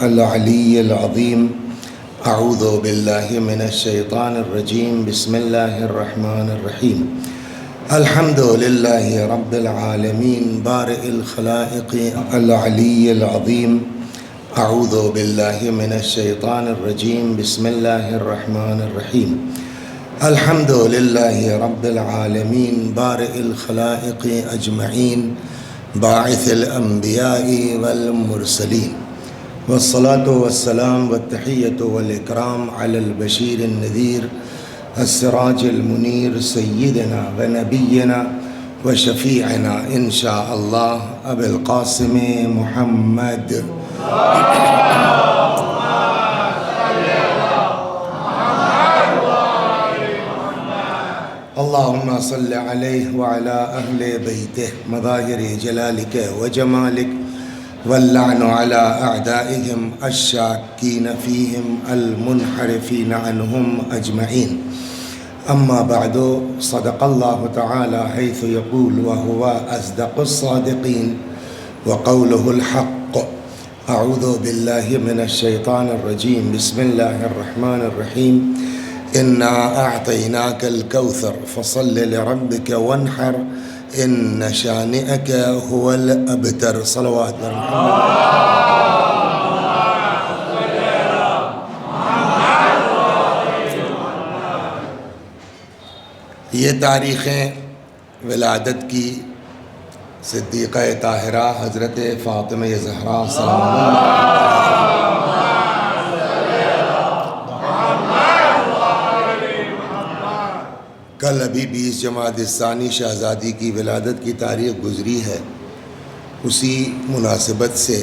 العلی العظیم اعوذ باللہ من الشیطان الرجیم بسم اللہ الرحمن الرحیم الحمد للہ رب العالمین بارئ الخلائق العلی العظیم اعوذ باللہ من الشیطان الرجیم بسم اللہ الرحمن الرحیم الحمد للہ رب العالمین بارئ الخلائق اجمعین باعث الانبیاء والمرسلین والصلاة والسلام والتحیۃ والاکرام علی البشیر النذیر السراج المنیر سیدنا ونبینا وشفیعنا انشاء اللہ ابی القاسم محمد اللہم صل علیہ وعلی اہل بیتہ مظاہر جلالک وجمالک واللعن علی اعدائہم الشاکین فیہم المنحرفین عنہم اجمعین اما بعد صدق اللہ تعالی حیث یقول وہو اصدق الصادقین وقولہ الحق اعوذ باللہ من الشیطان الرجیم بسم اللہ الرحمن الرحیم انا اعطیناک الکوثر فصل لربک وانحر ان شانئک هو الابتر صلوات محمد یہ تاریخیں ولادت کی صدیقہ طاہرہ حضرت فاطمہ زہرا سلام اللہ کل ابھی 20 جمادی الثانی شہزادی کی ولادت کی تاریخ گزری ہے، اسی مناسبت سے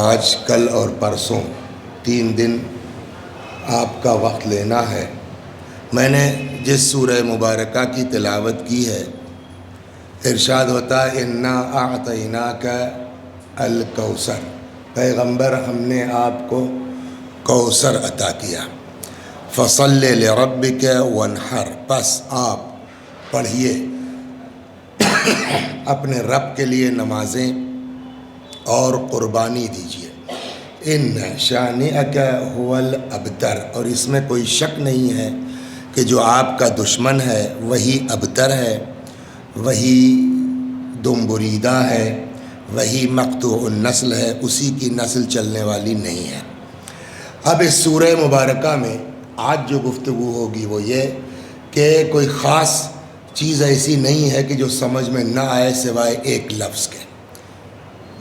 آج کل اور پرسوں 3 دن آپ کا وقت لینا ہے۔ میں نے جس سورہ مبارکہ کی تلاوت کی ہے ارشاد ہوتا ہے انا اعطیناک الکوثر، پیغمبر ہم نے آپ کو کوثر عطا کیا۔ فصل لربک وانحر، پس آپ پڑھیے اپنے رب کے لیے نمازیں اور قربانی دیجیے۔ ان شانئک هو الابتر، اور اس میں کوئی شک نہیں ہے کہ جو آپ کا دشمن ہے وہی ابتر ہے، وہی دم بریدہ ہے، وہی مقطوع النسل ہے، اسی کی نسل چلنے والی نہیں ہے۔ اب اس سورہ مبارکہ میں آج جو گفتگو ہوگی وہ یہ کہ کوئی خاص چیز ایسی نہیں ہے کہ جو سمجھ میں نہ آئے سوائے ایک لفظ کے۔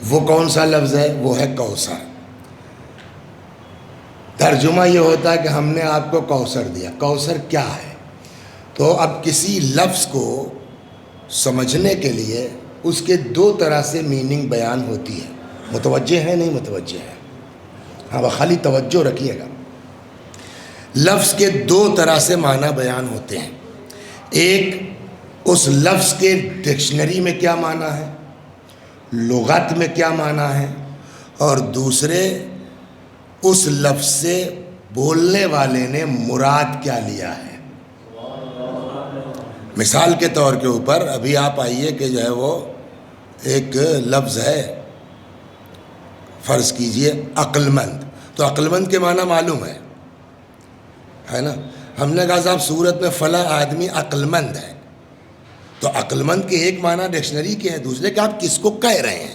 وہ کون سا لفظ ہے؟ وہ ہے کوثر۔ ترجمہ یہ ہوتا ہے کہ ہم نے آپ کو کوثر دیا۔ کوثر کیا ہے؟ تو اب کسی لفظ کو سمجھنے کے لیے اس کے 2 طرح سے میننگ بیان ہوتی ہے۔ متوجہ ہے؟ نہیں متوجہ ہے؟ ہاں، خالی توجہ رکھیے گا۔ لفظ کے 2 طرح سے معنی بیان ہوتے ہیں۔ ایک اس لفظ کے ڈکشنری میں کیا معنی ہے، لغت میں کیا معنی ہے، اور دوسرے اس لفظ سے بولنے والے نے مراد کیا لیا ہے۔ مثال کے طور کے اوپر ابھی آپ آئیے کہ جو ہے وہ ایک لفظ ہے، فرض کیجئے عقل مند، تو عقل مند کے معنی معلوم ہے نا؟ ہم نے کہا صاحب صورت میں فلاں آدمی عقل مند ہے، تو عقل مند کے ایک معنی ڈکشنری کے ہیں، دوسرے کہ آپ کس کو کہہ رہے ہیں،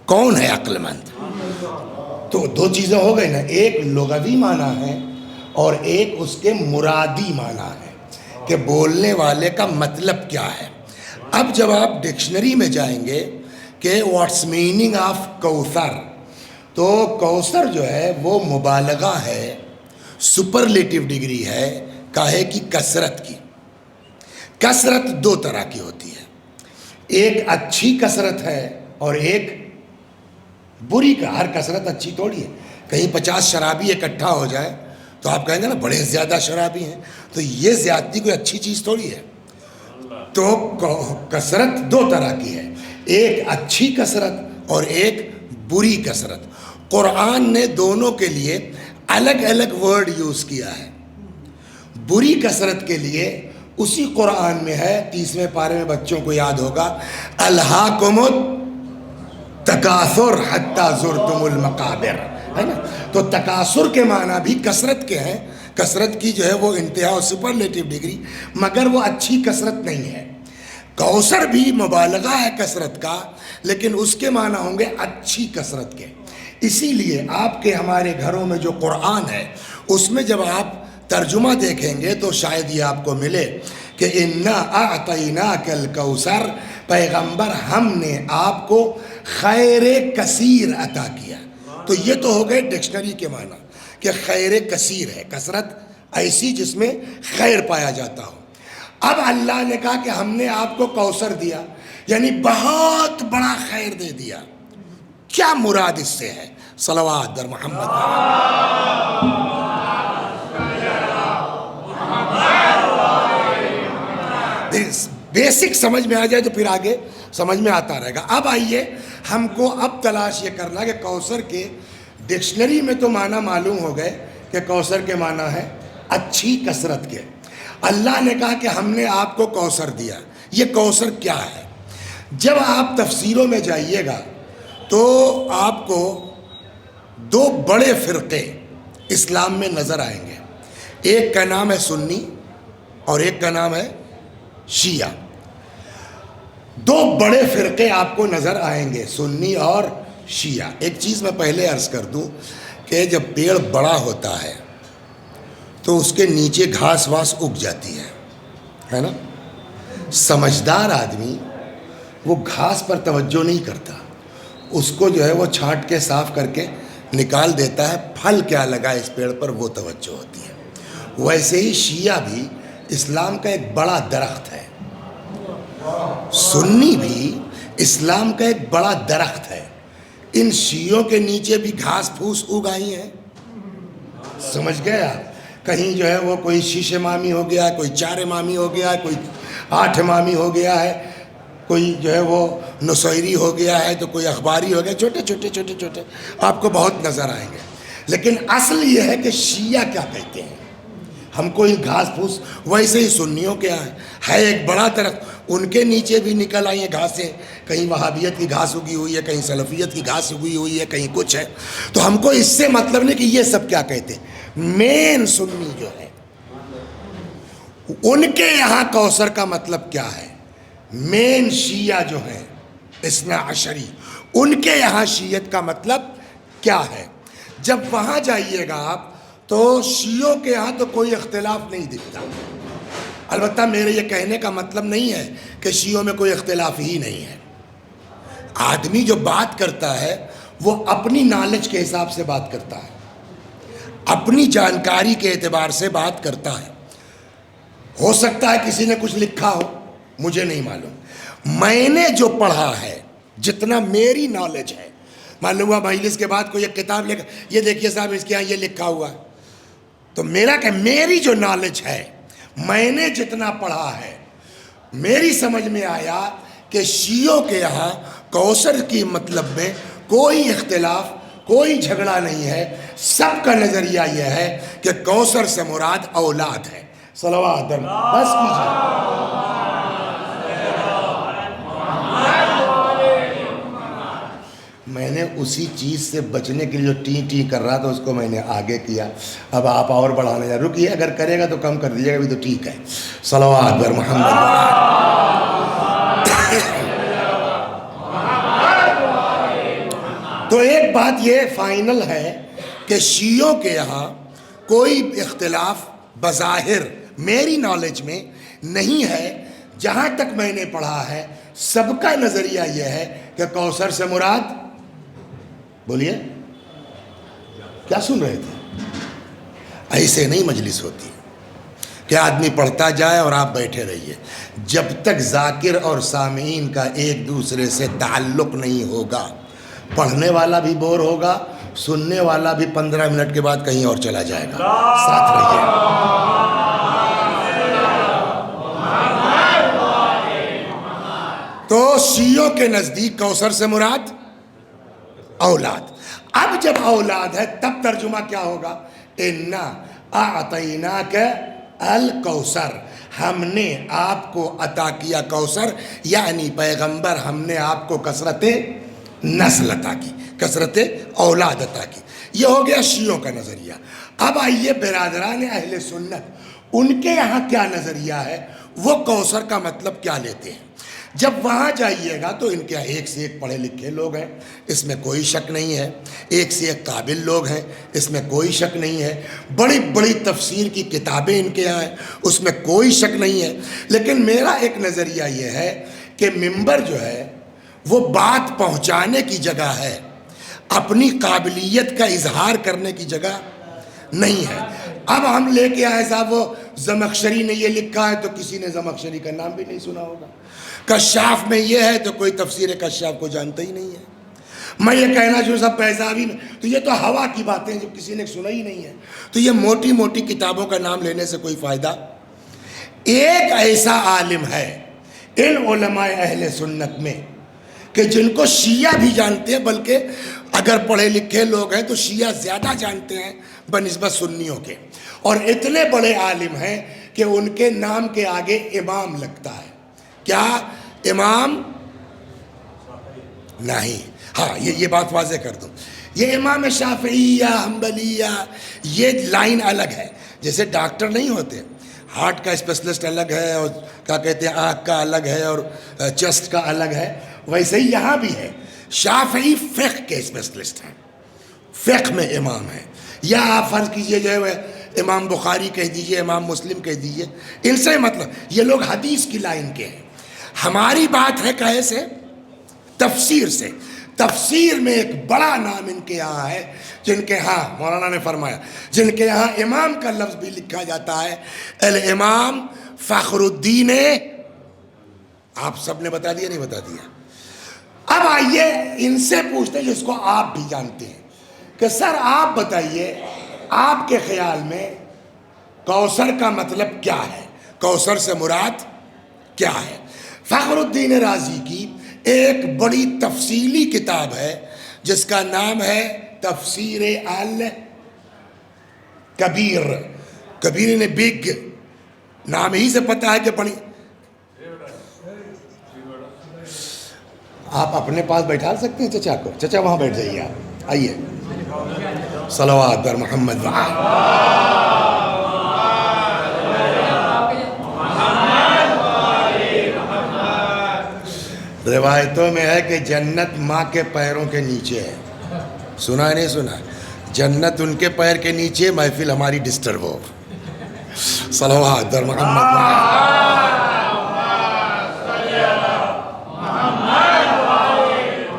کون ہے عقل مند؟ تو 2 چیزیں ہو گئی نا، ایک لغوی معنی ہے اور ایک اس کے مرادی معنی ہے کہ بولنے والے کا مطلب کیا ہے۔ اب جب آپ ڈکشنری میں جائیں گے کہ واٹس میننگ آف کوثر، تو کوثر جو ہے وہ مبالغہ ہے، سپرلیٹیو ڈگری ہے کاہے کی؟ کثرت کی۔ کثرت 2 طرح کی ہوتی ہے، ایک اچھی کثرت ہے اور ایک بری کا۔ ہر کثرت اچھی تھوڑی ہے۔ کہیں 50 شرابی اکٹھا ہو جائے تو آپ کہیں گے نا بڑے زیادہ شرابی ہیں، تو یہ زیادتی کوئی اچھی چیز تھوڑی ہے۔ تو کثرت 2 طرح کی ہے، ایک اچھی کثرت اور ایک بری کثرت۔ قرآن نے دونوں کے لیے الگ الگ ورڈ یوز کیا ہے۔ بری کثرت کے لیے اسی قرآن میں ہے، 30ویں پارے میں بچوں کو یاد ہوگا، الہاکم التکاثر حتی زرتم المقابر، ہے نا. تو تکاثر کے معنی بھی کثرت کے ہیں. کثرت کی جو ہے وہ انتہا اور سپرلیٹو ڈگری، مگر وہ اچھی کثرت نہیں ہے. کوثر بھی مبالغہ ہے کثرت کا، لیکن اس کے معنی ہوں گے اچھی کثرت کے. اسی لیے آپ کے ہمارے گھروں میں جو قرآن ہے اس میں جب آپ ترجمہ دیکھیں گے تو شاید یہ آپ کو ملے کہ انا اعطیناک الکوثر، پیغمبر ہم نے آپ کو خیر کثیر عطا کیا. تو یہ تو ہو گئے ڈکشنری کے معنی کہ خیر کثیر ہے، کثرت ایسی جس میں خیر پایا جاتا ہو. اب اللہ نے کہا کہ ہم نے آپ کو کوثر دیا، یعنی بہت بڑا خیر دے دیا. کیا مراد اس سے ہے؟ صلوات در محمد. بیسک سمجھ میں آ جائے تو پھر آگے سمجھ میں آتا رہے گا. اب آئیے ہم کو اب تلاش یہ کرنا کہ کوثر کے ڈکشنری میں تو معنی معلوم ہو گئے کہ کوثر کے معنی ہے اچھی کثرت کے. اللہ نے کہا کہ ہم نے آپ کو کوثر دیا. یہ کوثر کیا ہے؟ جب آپ تفسیروں میں جائیے گا تو آپ کو دو بڑے فرقے اسلام میں نظر آئیں گے. ایک کا نام ہے سنی اور ایک کا نام ہے شیعہ. دو بڑے فرقے آپ کو نظر آئیں گے، سنی اور شیعہ. ایک چیز میں پہلے عرض کر دوں کہ جب پیڑ بڑا ہوتا ہے تو اس کے نیچے گھاس واس اگ جاتی ہے نا. سمجھدار آدمی وہ گھاس پر توجہ نہیں کرتا، اس کو جو ہے وہ چھانٹ کے صاف کر کے نکال دیتا ہے. پھل کیا لگا اس پیڑ پر وہ توجہ ہوتی ہے. ویسے ہی شیعہ بھی اسلام کا ایک بڑا درخت ہے، سنی بھی اسلام کا ایک بڑا درخت ہے. ان شیعوں کے نیچے بھی گھاس پھوس اگائی ہیں. سمجھ گئے آپ؟ کہیں جو ہے وہ کوئی شیش امامی ہو گیا ہے، کوئی 4 امامی ہو گیا ہے، کوئی 8 امامی ہو گیا ہے، کوئی جو ہے وہ نصیری ہو گیا ہے، تو کوئی اخباری ہو گیا. چھوٹے چھوٹے چھوٹے چھوٹے آپ کو بہت نظر آئیں گے. لیکن اصل یہ ہے کہ شیعہ کیا کہتے ہیں. ہم کو ان گھاس پھوس ویسے ہی سنیوں کے ہے ایک بڑا درخت، ان کے نیچے بھی نکل آئی ہیں گھاسیں. کہیں وہابیت کی گھاس اگی ہوئی ہے، کہیں سلفیت کی گھاس اگی ہوئی ہے، کہیں کچھ ہے. تو ہم کو اس سے مطلب نہیں کہ یہ سب کیا کہتے ہیں. مین سنی جو ہے ان کے یہاں کوثر کا مطلب کیا ہے. مین شیعہ جو ہیں اثنا عشری، ان کے یہاں شیعت کا مطلب کیا ہے. جب وہاں جائیے گا آپ تو شیعوں کے یہاں تو کوئی اختلاف نہیں دکھتا. البتہ میرے یہ کہنے کا مطلب نہیں ہے کہ شیعوں میں کوئی اختلاف ہی نہیں ہے. آدمی جو بات کرتا ہے وہ اپنی نالج کے حساب سے بات کرتا ہے، اپنی جانکاری کے اعتبار سے بات کرتا ہے. ہو سکتا ہے کسی نے کچھ لکھا ہو، مجھے نہیں معلوم. میں نے جو پڑھا ہے، جتنا میری نالج ہے، معلوم ہوا مجلس کے بعد کوئی ایک کتاب لے کر یہ دیکھیے صاحب اس کے یہاں یہ لکھا ہوا ہے، تو میری جو نالج ہے، میں نے جتنا پڑھا ہے، میری سمجھ میں آیا کہ شیعوں کے یہاں کوثر کی مطلب میں کوئی اختلاف، کوئی جھگڑا نہیں ہے. سب کا نظریہ یہ ہے کہ کوثر سے مراد اولاد ہے. صلوات بس کیجیے. میں نے اسی چیز سے بچنے کے لیے جو ٹی ٹی کر رہا تھا اس کو میں نے آگے کیا. اب آپ اور بڑھانے جا رکیے، اگر کرے گا تو کم کر دیجیے گا بھی تو ٹھیک ہے. صلوات بر محمد. تو ایک بات یہ فائنل ہے کہ شیعوں کے یہاں کوئی اختلاف بظاہر میری نالج میں نہیں ہے. جہاں تک میں نے پڑھا ہے سب کا نظریہ یہ ہے کہ کوثر سے مراد، بولیے کیا سن رہے تھے؟ ایسے نہیں مجلس ہوتی کہ آدمی پڑھتا جائے اور آپ بیٹھے رہیے. جب تک ذاکر اور سامعین کا ایک دوسرے سے تعلق نہیں ہوگا، پڑھنے والا بھی بور ہوگا، سننے والا بھی 15 منٹ کے بعد کہیں اور چلا جائے گا. ساتھ رہیے. تو شیعوں کے نزدیک کوثر سے مراد اولاد. اب جب اولاد ہے تب ترجمہ کیا ہوگا؟ انا اعطیناک الکوثر، ہم نے آپ کو عطا کیا کوثر، یعنی پیغمبر ہم نے آپ کو کثرت نسل عطا کی، کثرت اولاد عطا کی. یہ ہو گیا شیعوں کا نظریہ۔ اب آئیے برادران اہل سنت، ان کے یہاں کیا نظریہ ہے، وہ کوثر کا مطلب کیا لیتے ہیں۔ جب وہاں جائیے گا تو ان کے یہاں ایک سے ایک پڑھے لکھے لوگ ہیں، اس میں کوئی شک نہیں ہے، ایک سے ایک قابل لوگ ہیں، اس میں کوئی شک نہیں ہے، بڑی بڑی تفسیر کی کتابیں ان کے یہاں ہیں، اس میں کوئی شک نہیں ہے۔ لیکن میرا ایک نظریہ یہ ہے کہ منبر جو ہے وہ بات پہنچانے کی جگہ ہے، اپنی قابلیت کا اظہار کرنے کی جگہ نہیں ہے۔ اب ہم لے کے آئے صاحب وہ زمخشری نے یہ لکھا ہے تو کسی نے زمخشری کا نام بھی نہیں سنا ہوگا، کشاف میں یہ ہے تو کوئی تفسیر کشاف کو جانتا ہی نہیں ہے۔ میں یہ کہنا جو سب پیزاوی میں، تو یہ تو ہوا کی باتیں جب کسی نے سنا ہی نہیں ہے، تو یہ موٹی موٹی کتابوں کا نام لینے سے کوئی فائدہ۔ ایک ایسا عالم ہے ان علماء اہل سنت میں کہ جن کو شیعہ بھی جانتے ہیں، بلکہ اگر پڑھے لکھے لوگ ہیں تو شیعہ زیادہ جانتے ہیں بنسبت سنیوں کے، اور اتنے بڑے عالم ہیں کہ ان کے نام کے آگے امام لگتا ہے۔ کیا امام؟ نہیں، ہاں یہ بات واضح کر دوں، یہ امام شافعیہ حنبلیہ یہ لائن الگ ہے۔ جیسے ڈاکٹر نہیں ہوتے، ہارٹ کا اسپیشلسٹ الگ ہے، اور کیا کہتے ہیں آنکھ کا الگ ہے، اور چیسٹ کا الگ ہے، ویسے ہی یہاں بھی ہے۔ شافعی فقہ کے اسپیشلسٹ ہیں، فقہ میں امام ہیں، یا آپ فرض کیجئے جو ہے امام بخاری کہہ دیجئے، امام مسلم کہہ دیجئے، ان سے مطلب یہ لوگ حدیث کی لائن کے ہیں۔ ہماری بات ہے کہے سے؟ تفسیر سے۔ تفسیر میں ایک بڑا نام ان کے یہاں ہے، جن کے ہاں مولانا نے فرمایا جن کے یہاں امام کا لفظ بھی لکھا جاتا ہے، الامام فخر الدین۔ آپ سب نے بتا دیا نہیں بتا دیا؟ اب آئیے ان سے پوچھتے ہیں جس کو آپ بھی جانتے ہیں کہ سر آپ بتائیے، آپ کے خیال میں کوثر کا مطلب کیا ہے، کوثر سے مراد کیا ہے؟ فخر الدین رازی کی ایک بڑی تفصیلی کتاب ہے جس کا نام ہے تفسیر الکبیر۔ کبیر نے بگ، نام ہی سے پتہ ہے کہ بڑی۔ آپ اپنے پاس بیٹھا سکتے ہیں چچا کو، چچا وہاں بیٹھ جائیے، آپ آئیے، صلوات بر محمد روایتوں میں ہے کہ جنت ماں کے پیروں کے نیچے ہے، سنا ہے نہیں سنا؟ جنت ان کے پیر کے نیچے، محفل ہماری ڈسٹرب ہو، صلوات بر محمد۔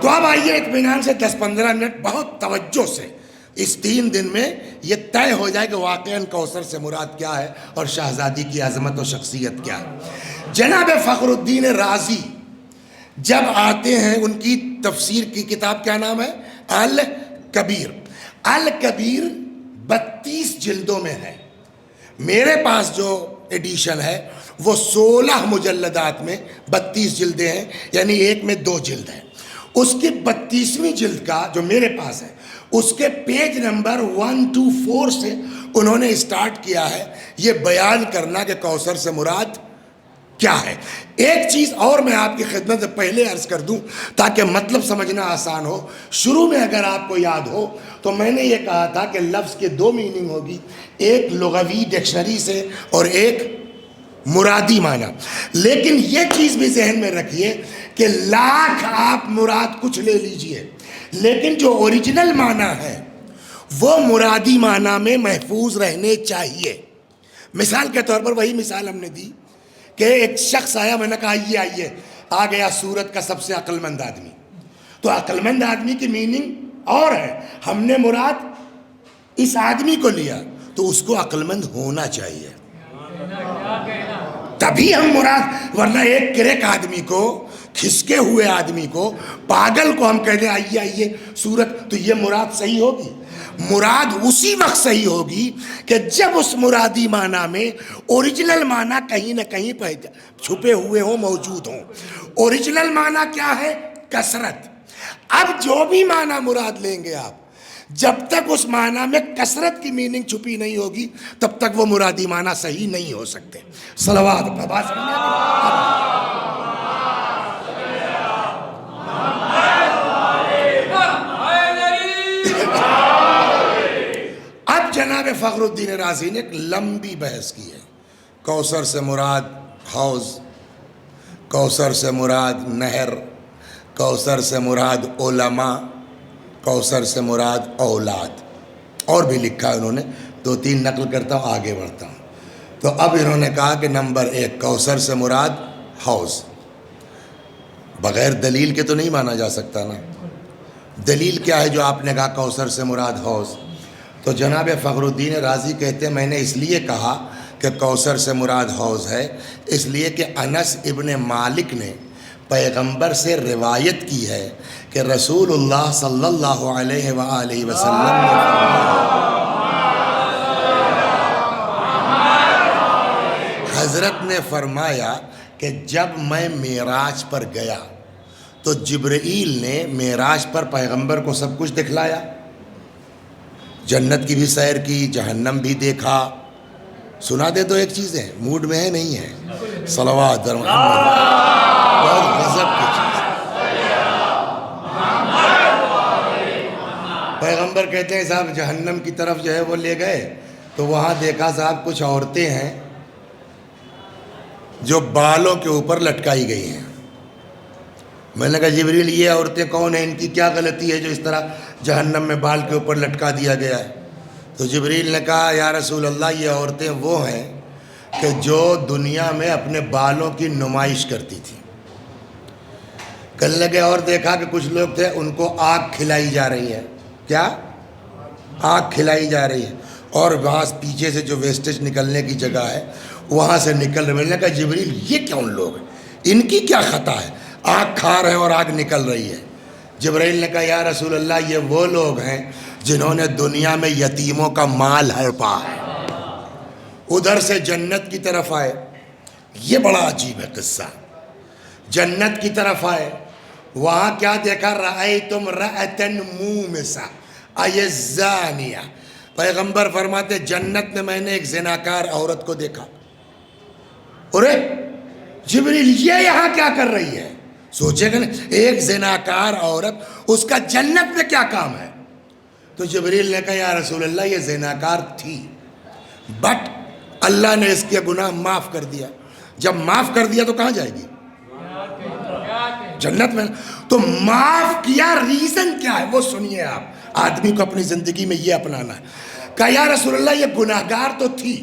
تو اب آئیے اطمینان سے 10-15 منٹ بہت توجہ سے اس 3 دن میں یہ طے ہو جائے کہ واقعاً کوثر سے مراد کیا ہے اور شہزادی کی عظمت و شخصیت کیا ہے۔ جناب فخر الدین رازی جب آتے ہیں، ان کی تفسیر کی کتاب کیا نام ہے؟ الکبیر۔ الکبیر 32 جلدوں میں ہے، میرے پاس جو ایڈیشن ہے وہ 16 مجلدات میں 32 جلدیں ہیں، یعنی ایک میں 2 جلد ہیں۔ اس کی 32ویں جلد کا جو میرے پاس ہے، اس کے پیج نمبر 124 سے انہوں نے اسٹارٹ کیا ہے یہ بیان کرنا کہ کوثر سے مراد کیا ہے۔ ایک چیز اور میں آپ کی خدمت سے پہلے عرض کر دوں تاکہ مطلب سمجھنا آسان ہو۔ شروع میں اگر آپ کو یاد ہو تو میں نے یہ کہا تھا کہ لفظ کے 2 میننگ ہوگی، ایک لغوی ڈکشنری سے اور ایک مرادی معنی۔ لیکن یہ چیز بھی ذہن میں رکھیے کہ لاکھ آپ مراد کچھ لے لیجئے، لیکن جو اوریجنل معنی ہے وہ مرادی معنی میں محفوظ رہنے چاہیے۔ مثال کے طور پر وہی مثال ہم نے دی کہ ایک شخص آیا، میں نے کہا آئیے آئیے، آ گیا سورت کا سب سے عقل مند آدمی۔ تو عقل مند آدمی کی میننگ اور ہے، ہم نے مراد اس آدمی کو لیا تو اس کو عقل مند ہونا چاہیے، تبھی ہم مراد، ورنہ ایک کریک آدمی کو، کھسکے ہوئے آدمی کو، پاگل کو ہم کہہ دیں آئیے آئیے سورت، تو یہ مراد صحیح ہوگی؟ مراد اسی وقت صحیح ہوگی کہ جب اس مرادی معنی میں اوریجنل معنی کہیں نہ کہیں چھپے ہوئے ہوں، موجود ہوں۔ اوریجنل معنی کیا ہے؟ کثرت۔ اب جو بھی معنی مراد لیں گے آپ، جب تک اس معنی میں کثرت کی میننگ چھپی نہیں ہوگی تب تک وہ مرادی معنی صحیح نہیں ہو سکتے۔ صلوات جناب فخر الدین رازی نے ایک لمبی بحث کی ہے، کوثر سے مراد حوض، کوثر سے مراد نہر، کوثر سے مراد علماء، کوثر سے مراد اولاد، اور بھی لکھا ہے انہوں نے، 2-3 نقل کرتا ہوں آگے بڑھتا ہوں۔ تو اب انہوں نے کہا کہ نمبر 1 کوثر سے مراد حوض، بغیر دلیل کے تو نہیں مانا جا سکتا نا، دلیل کیا ہے جو آپ نے کہا کوثر سے مراد حوض؟ تو جناب فخر الدین رازی کہتے ہیں میں نے اس لیے کہا کہ کوثر سے مراد حوض ہے، اس لیے کہ انس ابن مالک نے پیغمبر سے روایت کی ہے کہ رسول اللہ صلی اللہ علیہ وآلہ وسلم نے حضرت نے فرمایا کہ جب میں معراج پر گیا تو جبرائیل نے معراج پر پیغمبر کو سب کچھ دکھلایا، جنت کی بھی سیر کی، جہنم بھی دیکھا۔ سنا دے تو ایک چیزیں موڈ میں ہے نہیں ہے، صلوات در محمد، بہت غضب کی چیز۔ پیغمبر کہتے ہیں صاحب جہنم کی طرف جو ہے وہ لے گئے تو وہاں دیکھا صاحب کچھ عورتیں ہیں جو بالوں کے اوپر لٹکائی گئی ہیں۔ میں نے کہا جبریل یہ عورتیں کون ہیں، ان کی کیا غلطی ہے جو اس طرح جہنم میں بال کے اوپر لٹکا دیا گیا ہے؟ تو جبریل نے کہا یا رسول اللہ یہ عورتیں وہ ہیں کہ جو دنیا میں اپنے بالوں کی نمائش کرتی تھی۔ کہنے لگے اور دیکھا کہ کچھ لوگ تھے ان کو آگ کھلائی جا رہی ہے، کیا آگ کھلائی جا رہی ہے، اور وہاں پیچھے سے جو ویسٹیج نکلنے کی جگہ ہے وہاں سے نکل رہے۔ میں نے کہا جبریل یہ کون لوگ ہیں، ان کی کیا خطا ہے، آگ کھا رہے ہیں اور آگ نکل رہی ہے؟ جبرائیل نے کہا یا رسول اللہ یہ وہ لوگ ہیں جنہوں نے دنیا میں یتیموں کا مال ہڑپا ہے، ادھر سے جنت کی طرف آئے۔ یہ بڑا عجیب ہے قصہ، جنت کی طرف آئے، وہاں کیا دیکھا، رأیتم رأتن مومسا ای الزانیہ، پیغمبر فرماتے جنت میں نے ایک زناکار عورت کو دیکھا۔ ارے جبریل یہ یہاں کیا کر رہی ہے؟ سوچے گا نا ایک زناکار عورت، اس کا جنت میں کیا کام ہے؟ تو جبریل نے کہا یا رسول اللہ یہ زناکار تھی بٹ اللہ نے اس کے گناہ معاف کر دیا۔ جب معاف کر دیا تو کہاں جائے گی؟ جنت میں۔ تو معاف کیا ریزن کیا ہے وہ سنیے آپ، آدمی کو اپنی زندگی میں یہ اپنانا ہے۔ کہا یا رسول اللہ یہ گناہگار تو تھی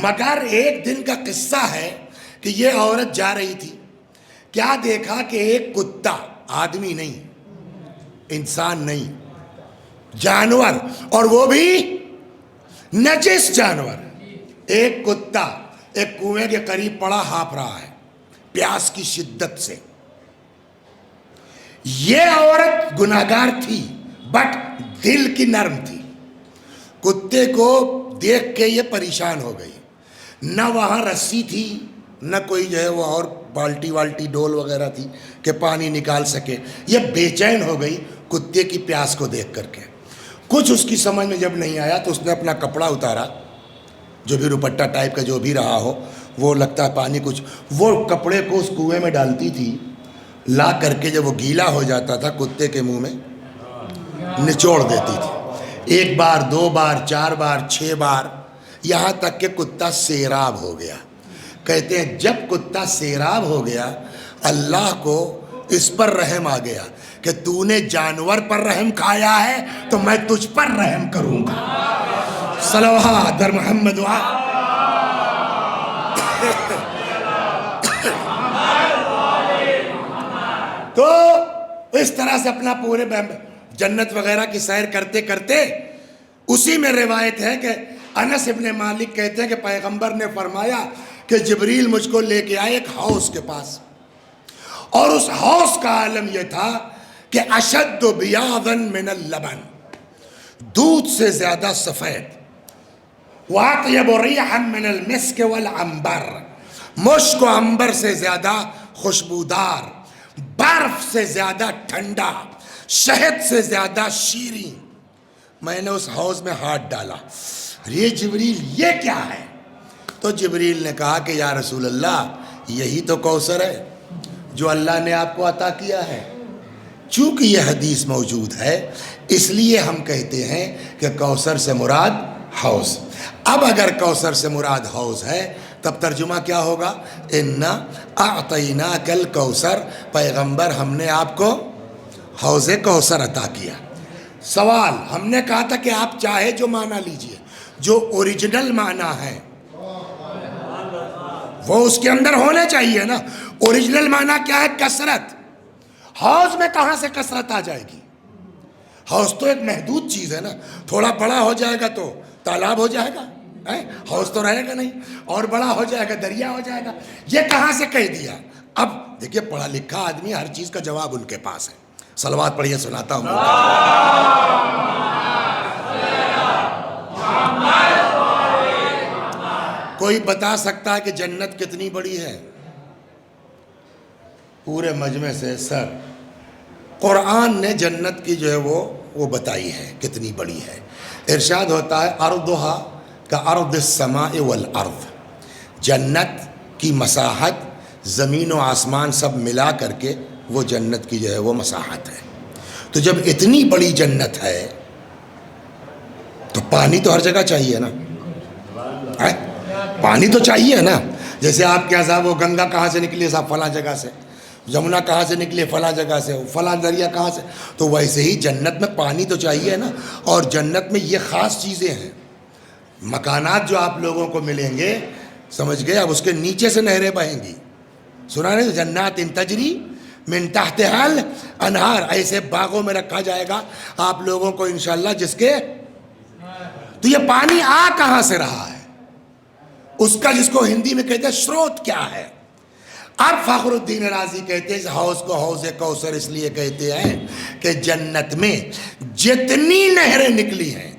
مگر ایک دن کا قصہ ہے کہ یہ عورت جا رہی تھی، کیا دیکھا کہ ایک کتا، آدمی نہیں، انسان نہیں، جانور، اور وہ بھی نجس جانور، ایک کتا ایک کنویں کے قریب پڑا ہانپ رہا ہے پیاس کی شدت سے۔ یہ عورت گناہگار تھی بٹ دل کی نرم تھی، کتے کو دیکھ کے یہ پریشان ہو گئی، نہ وہاں رسی تھی نہ کوئی جو ہے وہ اور بالٹی والٹی ڈول وغیرہ تھی کہ پانی نکال سکے، یہ بے چین ہو گئی کتے کی پیاس کو دیکھ کر کے۔ کچھ اس کی سمجھ میں جب نہیں آیا تو اس نے اپنا کپڑا اتارا، جو بھی دوپٹہ ٹائپ کا جو بھی رہا ہو، وہ لگتا ہے پانی کچھ، وہ کپڑے کو اس کنویں میں ڈالتی تھی، لا کر کے جب وہ گیلا ہو جاتا تھا کتے کے منہ میں نچوڑ دیتی تھی، 1 بار 2 بار 4 بار 6 بار، یہاں تک کہ کتا سیراب ہو گیا۔ کہتے ہیں جب کتا سیراب ہو گیا اللہ کو اس پر رحم آ گیا کہ تو نے جانور پر رحم کھایا ہے تو میں تجھ پر رحم کروں گا، صلوات در محمد و تو اس طرح سے اپنا پورے جنت وغیرہ کی سیر کرتے کرتے، اسی میں روایت ہے کہ انس ابن مالک کہتے ہیں کہ پیغمبر نے فرمایا کہ جبریل مجھ کو لے کے آئے ایک حوض کے پاس، اور اس حوض کا عالم یہ تھا کہ اشد بیاضا من اللبن، دودھ سے زیادہ سفید، واطیب ریحا من المسک والعنبر، مشک و عنبر سے زیادہ خوشبودار، برف سے زیادہ ٹھنڈا، شہد سے زیادہ شیریں۔ میں نے اس حوض میں ہاتھ ڈالا، یہ جبریل یہ کیا ہے؟ تو جبریل نے کہا کہ یا رسول اللہ یہی تو کوثر ہے جو اللہ نے آپ کو عطا کیا ہے۔ چونکہ یہ حدیث موجود ہے اس لیے ہم کہتے ہیں کہ کوثر سے مراد حوض. اب اگر کوثر سے مراد حوض ہے تب ترجمہ کیا ہوگا؟ انا اعطیناک الکوثر، پیغمبر ہم نے آپ کو حوض کوثر عطا کیا. سوال، ہم نے کہا تھا کہ آپ چاہے جو معنی لیجئے، جو اوریجنل معنی ہے وہ اس کے اندر ہونے چاہیے نا. اوریجنل معنی کیا ہے؟ کثرت. حوض میں کہاں سے کثرت آ جائے گی؟ حوض تو ایک محدود چیز ہے نا. تھوڑا بڑا ہو جائے گا تو تالاب ہو جائے گا، حوض تو رہے گا نہیں. اور بڑا ہو جائے گا دریا ہو جائے گا. یہ کہاں سے کہہ دیا؟ اب دیکھیے پڑھا لکھا آدمی، ہر چیز کا جواب ان کے پاس ہے. صلوات پڑھیے، سناتا ہوں. کوئی بتا سکتا ہے کہ جنت کتنی بڑی ہے؟ پورے مجمع سے سر، قرآن نے جنت کی جو ہے وہ بتائی ہے کتنی بڑی ہے. ارشاد ہوتا ہے ارضھا کارض السماء والارض. جنت کی مساحت زمین و آسمان سب ملا کر کے وہ جنت کی جو ہے وہ مساحت ہے. تو جب اتنی بڑی جنت ہے تو پانی تو ہر جگہ چاہیے نا. پانی تو چاہیے نا. جیسے آپ کے صاحب وہ گنگا کہاں سے نکلی صاحب؟ فلاں جگہ سے. جمنا کہاں سے نکلی؟ فلاں جگہ سے. فلاں دریا کہاں سے؟ تو ویسے ہی جنت میں پانی تو چاہیے نا. اور جنت میں یہ خاص چیزیں ہیں. مکانات جو آپ لوگوں کو ملیں گے، سمجھ گئے؟ اب اس کے نیچے سے نہریں بہیں گی. سنا نہیں؟ جنات تجری من تحتہا الانہار. ایسے باغوں میں رکھا جائے گا آپ لوگوں کو انشاءاللہ جس کے. تو یہ پانی آ کہاں سے رہا ہے؟ اس کا جس کو ہندی میں کہتے ہیں سروت کیا ہے؟ اب فخر الدین رازی کہتے ہیں اس حوض کو حوض کوثر اس لیے کہتے ہیں کہ جنت میں جتنی نہریں نکلی ہیں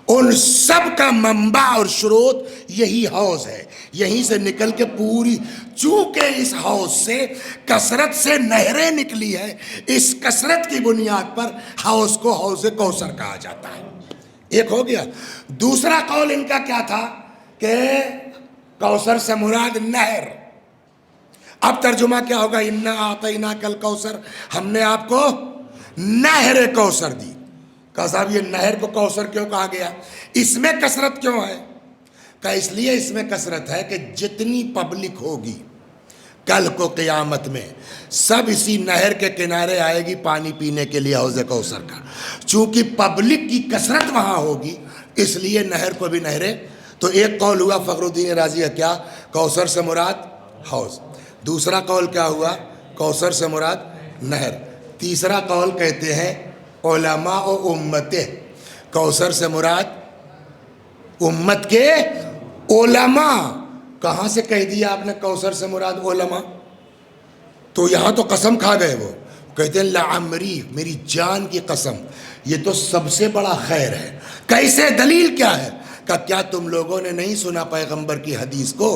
ان سب کا منبع اور سروت یہی حوض ہے. یہیں سے نکل کے پوری، چونکہ اس حوض سے کثرت سے نہریں نکلی ہے، اس کثرت کی بنیاد پر حوض کو حوض کوثر کہا جاتا ہے. ایک ہو گیا. دوسرا قول ان کا کیا تھا کہ کوثر سے مراد نہر. اب ترجمہ کیا ہوگا؟ انا اعطیناک الکوثر، ہم نے آپ کو نہر کوثر دی. کہا صاحب یہ نہر کو کوثر کیوں کہا گیا؟ اس میں کثرت کیوں ہے؟ کہ اس لیے اس میں کثرت ہے کہ جتنی پبلک ہوگی کل کو قیامت میں سب اسی نہر کے کنارے آئے گی پانی پینے کے لیے حوض کوثر کا. چونکہ پبلک کی کثرت وہاں ہوگی اس لیے نہر کو بھی نہریں. تو ایک قول ہوا فخر الدین رازی ہے کیا کوثر سے مراد حوض. دوسرا قول کیا ہوا؟ کوثر سے مراد نہر. تیسرا قول کہتے ہیں علماء و امتہ، کوثر سے مراد امت کے علماء. کہاں سے کہہ دیا آپ نے کوثر سے مراد علماء؟ تو یہاں تو قسم کھا گئے. وہ کہتے ہیں لعمری، میری جان کی قسم، یہ تو سب سے بڑا خیر ہے. کیسے؟ دلیل کیا ہے؟ کہ کیا تم لوگوں نے نہیں سنا پیغمبر کی حدیث کو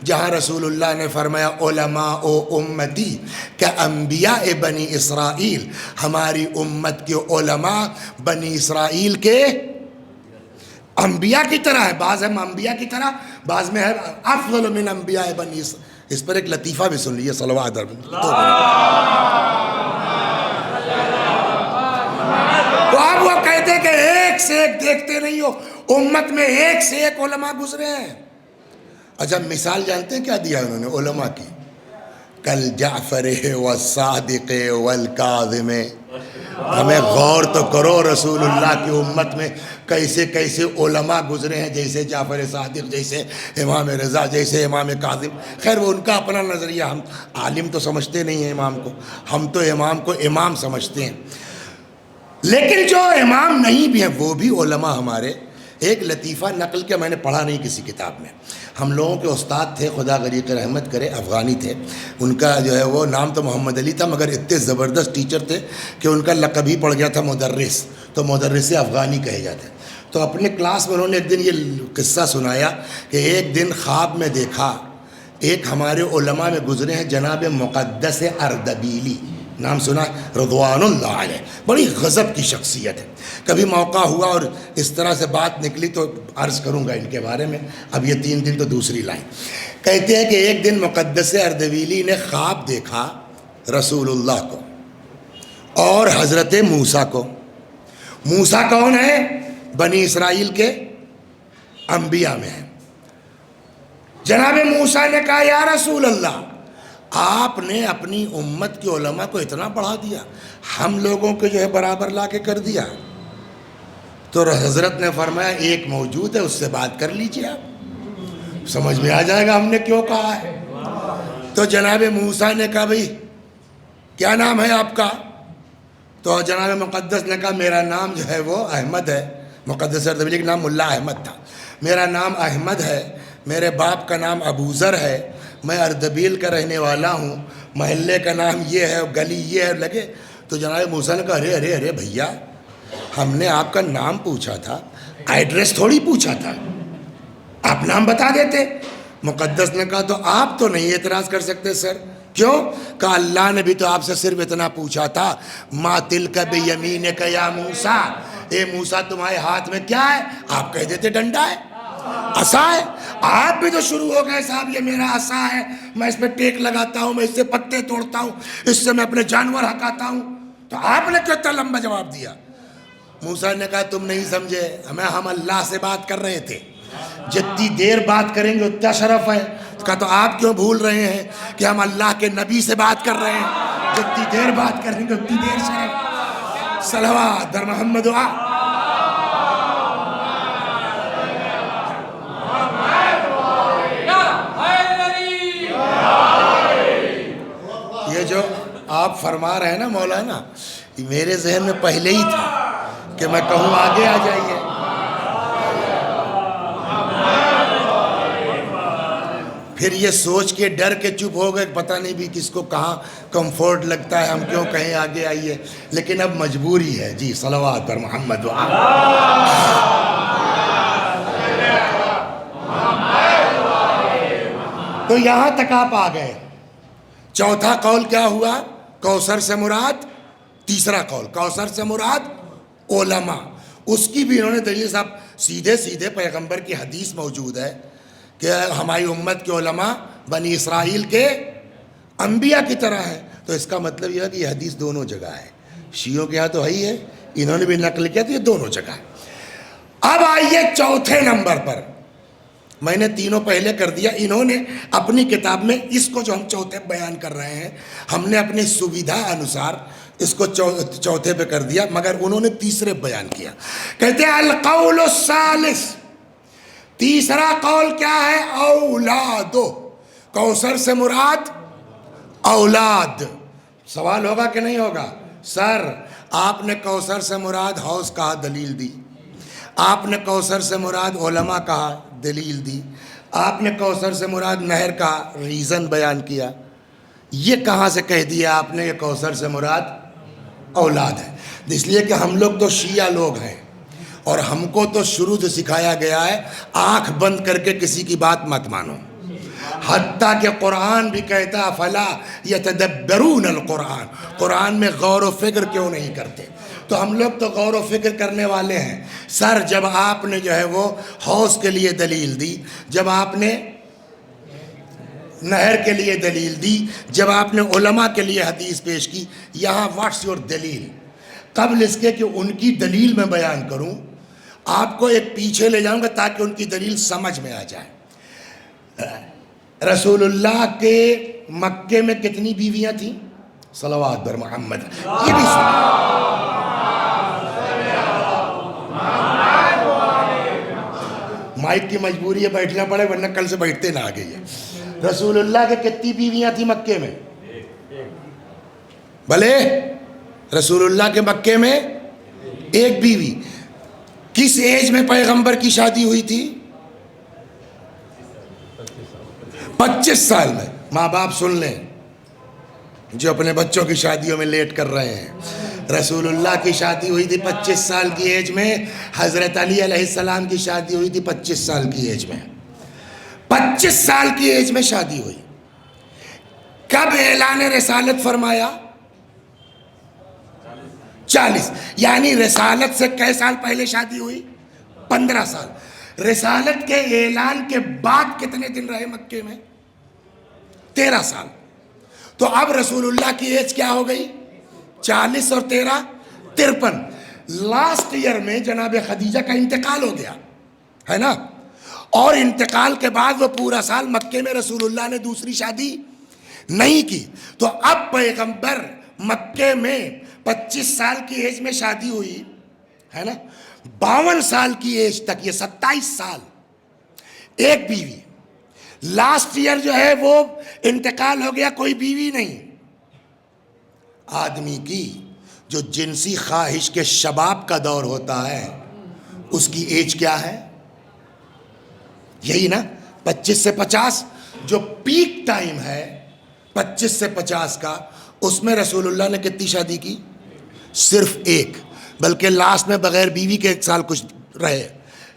جہاں رسول اللہ نے فرمایا علماء و امتی کہ انبیاء بنی اسرائیل، ہماری امت کے علماء بنی اسرائیل کے انبیاء کی طرح ہے. بعض ہے انبیاء کی طرح، بعض میں ہے افضل من انبیاء بنی اسرائیل. اس پر ایک لطیفہ بھی سن لیجیے. صلوات. تو اب وہ کہتے کہ ایک سے ایک دیکھتے نہیں ہو، امت میں ایک سے ایک علماء گزرے ہیں. اچھا مثال جانتے ہیں کیا دیا انہوں نے علماء کی؟ کل جعفر والصادق والکاظم. ہمیں غور تو کرو رسول اللہ کی امت میں کیسے کیسے علماء گزرے ہیں، جیسے جعفر صادق، جیسے امام رضا، جیسے امام کاظم. خیر وہ ان کا اپنا نظریہ، ہم عالم تو سمجھتے نہیں ہیں امام کو، ہم تو امام کو امام سمجھتے ہیں. لیکن جو امام نہیں بھی ہیں وہ بھی علماء ہمارے. ایک لطیفہ نقل کے میں نے پڑھا نہیں کسی کتاب میں. ہم لوگوں کے استاد تھے، خدا غریق رحمت کرے، افغانی تھے. ان کا جو ہے وہ نام تو محمد علی تھا، مگر اتنے زبردست ٹیچر تھے کہ ان کا لقب ہی پڑ گیا تھا مدرس. تو مدرس افغانی کہے جاتے. تو اپنے کلاس میں انہوں نے ایک دن یہ قصہ سنایا کہ ایک دن خواب میں دیکھا ایک ہمارے علماء میں گزرے ہیں جناب مقدس اردبیلی، نام سنا، رضوان اللہ علیہ، بڑی غضب کی شخصیت ہے. کبھی موقع ہوا اور اس طرح سے بات نکلی تو عرض کروں گا ان کے بارے میں. اب یہ 3 دن تو دوسری لائن. کہتے ہیں کہ ایک دن مقدس اردبیلی نے خواب دیکھا رسول اللہ کو اور حضرت موسیٰ کو. موسیٰ کون ہے؟ بنی اسرائیل کے انبیاء میں ہے۔ جناب موسیٰ نے کہا یا رسول اللہ، آپ نے اپنی امت کے علماء کو اتنا بڑھا دیا، ہم لوگوں کو جو ہے برابر لا کے کر دیا۔ تو حضرت نے فرمایا ایک موجود ہے، اس سے بات کر لیجئے، آپ سمجھ میں آ جائے گا ہم نے کیوں کہا ہے۔ تو جناب موسیٰ نے کہا بھئی کیا نام ہے آپ کا؟ تو جناب مقدس نے کہا میرا نام جو ہے وہ احمد ہے۔ مقدس اردبیلی کا نام ملا احمد تھا۔ میرا نام احمد ہے، میرے باپ کا نام ابو ذر ہے، میں اردبیل کا رہنے والا ہوں، محلے کا نام یہ ہے، گلی یہ ہے لگے۔ تو جناب موسیٰ نے کہا ارے ارے ارے بھیا، ہم نے آپ کا نام پوچھا تھا، ایڈریس تھوڑی پوچھا تھا، آپ نام بتا دیتے۔ مقدس نے کہا تو آپ تو نہیں اعتراض کر سکتے سر، کیوں؟ کہا اللہ نے بھی تو آپ سے صرف اتنا پوچھا تھا، ما تلک بیمینک یا موسیٰ، اے موسیٰ تمہارے ہاتھ میں کیا ہے؟ آپ کہہ دیتے ڈنڈا ہے، عصا ہے۔ آپ بھی تو شروع ہو گئے صاحب یہ میرا عصا ہے، میں اس پہ ٹیک لگاتا ہوں، میں اس سے پتے توڑتا ہوں، اس سے میں اپنے جانور ہکاتا ہوں۔ تو آپ نے کیوں اتنا لمبا جواب دیا؟ موسیٰ نے کہا تم نہیں سمجھے، ہم اللہ سے بات کر رہے تھے، جتنی دیر بات کریں گے اتنا شرف ہے۔ کہا تو آپ کیوں بھول رہے ہیں کہ ہم اللہ کے نبی سے بات کر رہے ہیں، جتنی دیر بات کریں گے اتنی دیر شرف۔ صلوات در محمد و آل۔ یہ جو آپ فرما رہے ہیں نا مولانا، یہ میرے ذہن میں پہلے ہی تھا کہ میں کہوں آگے آ جائیے۔ پھر یہ سوچ کے ڈر کے چپ ہو گئے، پتہ نہیں بھی کس کو کہاں کمفورٹ لگتا ہے، ہم کیوں کہیں آگے آئیے، لیکن اب مجبوری ہے جی۔ صلوات پر محمد و آل۔ تو یہاں تک آپ آ گئے۔ چوتھا قول کیا ہوا؟ کوثر سے مراد، تیسرا قول کوثر سے مراد علماء، اس کی بھی انہوں نے دلیل صاحب سیدھے سیدھے پیغمبر کی حدیث موجود ہے کہ ہماری امت کے علماء بنی اسرائیل کے انبیاء کی طرح ہیں۔ تو اس کا مطلب یہ ہے کہ یہ حدیث دونوں جگہ ہے، شیعوں کے ہاں تو ہے ہی ہے، انہوں نے بھی نقل کیا، تو یہ دونوں جگہ ہے۔ اب آئیے چوتھے نمبر پر، میں نے تینوں پہلے کر دیا، انہوں نے اپنی کتاب میں اس کو جو ہم چوتھے بیان کر رہے ہیں، ہم نے اپنی سویدھا انوسار اس کو چوتھے پہ کر دیا، مگر انہوں نے تیسرے بیان کیا۔ کہتے ہیں القول الثالث، تیسرا قول کیا ہے؟ اولادو، کوثر سے مراد اولاد۔ سوال ہوگا کہ نہیں ہوگا؟ سر آپ نے کوثر سے مراد حوض کہا، دلیل دی۔ آپ نے کوثر سے مراد علماء کہا، دلیل دی۔ آپ نے کوثر سے مراد نہر کا ریزن بیان کیا۔ یہ کہاں سے کہہ دیا آپ نے یہ کوثر سے مراد اولاد ہے؟ اس لیے کہ ہم لوگ تو شیعہ لوگ ہیں، اور ہم کو تو شروع سے سکھایا گیا ہے آنکھ بند کر کے کسی کی بات مت مانو، حتیٰ کہ قرآن بھی کہتا فلا یتدبرون القرآن، قرآن میں غور و فکر کیوں نہیں کرتے؟ تو ہم لوگ تو غور و فکر کرنے والے ہیں۔ سر جب آپ نے جو ہے وہ حوض کے لیے دلیل دی، جب آپ نے نہر کے لیے دلیل دی، جب آپ نے علماء کے لیے حدیث پیش کی، یہاں واٹس یور دلیل؟ قبل اس کے کہ ان کی دلیل میں بیان کروں، آپ کو ایک پیچھے لے جاؤں گا تاکہ ان کی دلیل سمجھ میں آ جائے۔ رسول اللہ کے مکے میں کتنی بیویاں تھیں؟ صلوات بر محمد۔ یہ بھی مائک کی مجبوری ہے، بیٹھنا پڑے ورنہ کل سے بیٹھتے نہ آگے۔ یہ رسول اللہ کے کتنی بیویاں تھیں مکے میں؟ بھلے رسول اللہ کے مکے میں ایک بیوی۔ کس ایج میں پیغمبر کی شادی ہوئی تھی؟ 25 سال میں۔ ماں باپ سن لیں جو اپنے بچوں کی شادیوں میں لیٹ کر رہے ہیں، رسول اللہ کی شادی ہوئی تھی 25 سال کی ایج میں، حضرت علی علیہ السلام کی شادی ہوئی تھی 25 سال کی ایج میں۔ 25 سال کی ایج میں شادی ہوئی۔ کب اعلان رسالت فرمایا؟ 40، یعنی رسالت سے کئی سال پہلے شادی ہوئی؟ 15 سال۔ رسالت کے اعلان کے بعد کتنے دن رہے مکے میں؟ 13 سال۔ تو اب رسول اللہ کی ایج کیا ہو گئی؟ 40 اور 13 53۔ لاسٹ ایئر میں جناب خدیجہ کا انتقال ہو گیا ہے نا، اور انتقال کے بعد وہ پورا سال مکے میں رسول اللہ نے دوسری شادی نہیں کی. تو اب پیغمبر مکے میں 25 سال کی ایج میں شادی ہوئی ہے نا, 52 سال کی ایج تک, یہ 27 سال ایک بیوی. لاسٹ ایئر جو ہے وہ انتقال ہو گیا, کوئی بیوی نہیں. آدمی کی جو جنسی خواہش کے شباب کا دور ہوتا ہے اس کی ایج کیا ہے؟ یہی نا 25 سے 50, جو پیک ٹائم ہے 25 سے 50 کا, اس میں رسول اللہ نے کتنی شادی کی؟ صرف ایک, بلکہ لاسٹ میں بغیر بیوی کے 1 سال کچھ رہے.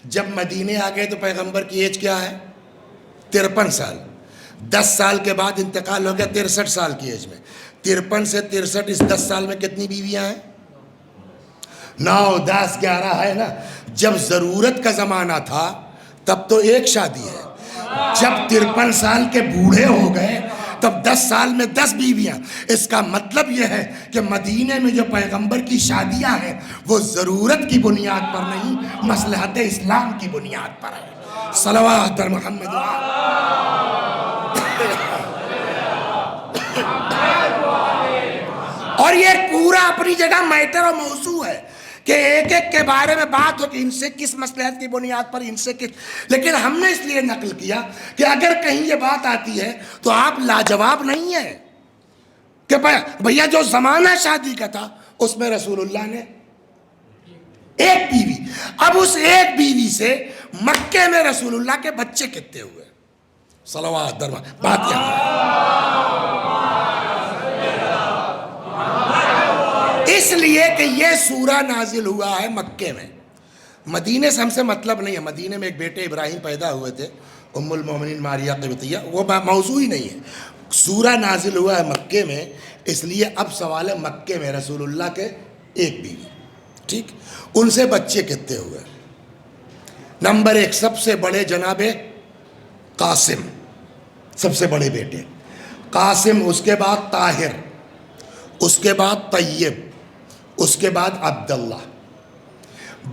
جب مدینے آ گئے تو پیغمبر کی ایج کیا ہے؟ 53 سال. 10 سال کے بعد انتقال ہو گیا 63 سال کی ایج میں. 53 سے 63, اس 10 سال میں کتنی بیویاں ہیں؟ 9, 10, 11 ہے نا. جب ضرورت کا زمانہ تھا تب تو ایک شادی ہے. جب 53 سال کے بوڑھے ہو گئے تب 10 سال میں 10 بیویاں. اس کا مطلب یہ ہے کہ مدینے میں جو پیغمبر کی شادیاں ہیں وہ ضرورت کی بنیاد پر نہیں, مصلحت اسلام کی بنیاد پر ہے. صلوات بر محمد. اور یہ پورا اپنی جگہ میٹر اور موضوع ہے کہ ایک ایک کے بارے میں بات ہو کہ ان سے کس مصلحت کی بنیاد پر, ان سے کس. لیکن ہم نے اس لیے نقل کیا کہ اگر کہیں یہ بات آتی ہے تو آپ لاجواب نہیں ہیں کہ بھیا جو زمانہ شادی کا تھا اس میں رسول اللہ نے ایک بیوی. اب اس ایک بیوی سے مکے میں رسول اللہ کے بچے کتنے ہوئے؟ صلوات درما. بات کیا ہے؟ اس لیے کہ یہ سورہ نازل ہوا ہے مکے میں. مدینے سے ہم سے مطلب نہیں ہے. مدینے میں ایک بیٹے ابراہیم پیدا ہوئے تھے, ام المومنین ماریہ قبطیہ, وہ موضوع ہی نہیں ہے. سورہ نازل ہوا ہے مکے میں, اس لیے اب سوال ہے مکے میں رسول اللہ کے ایک بیوی, ٹھیک, ان سے بچے کتنے ہوئے؟ نمبر 1 سب سے بڑے جناب قاسم, سب سے بڑے بیٹے قاسم, اس کے بعد طاہر, اس کے بعد طیب, اس کے بعد عبداللہ.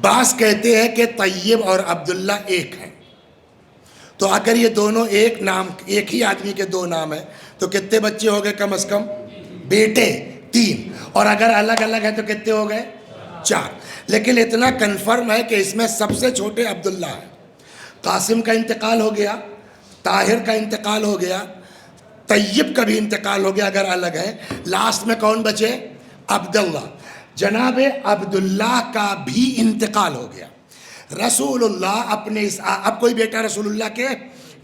بعض کہتے ہیں کہ طیب اور عبداللہ ایک ہیں, تو اگر یہ دونوں ایک نام, ایک ہی آدمی کے 2 نام ہیں تو کتنے بچے ہو گئے کم از کم؟ بیٹے 3, اور اگر الگ الگ ہیں تو کتنے ہو گئے؟ 4. لیکن اتنا کنفرم ہے کہ اس میں سب سے چھوٹے عبداللہ ہیں. قاسم کا انتقال ہو گیا, طاہر کا انتقال ہو گیا, طیب کا بھی انتقال ہو گیا اگر الگ ہے. لاسٹ میں کون بچے؟ عبداللہ. جناب عبداللہ کا بھی انتقال ہو گیا. رسول اللہ اپنے اب کوئی بیٹا رسول اللہ کے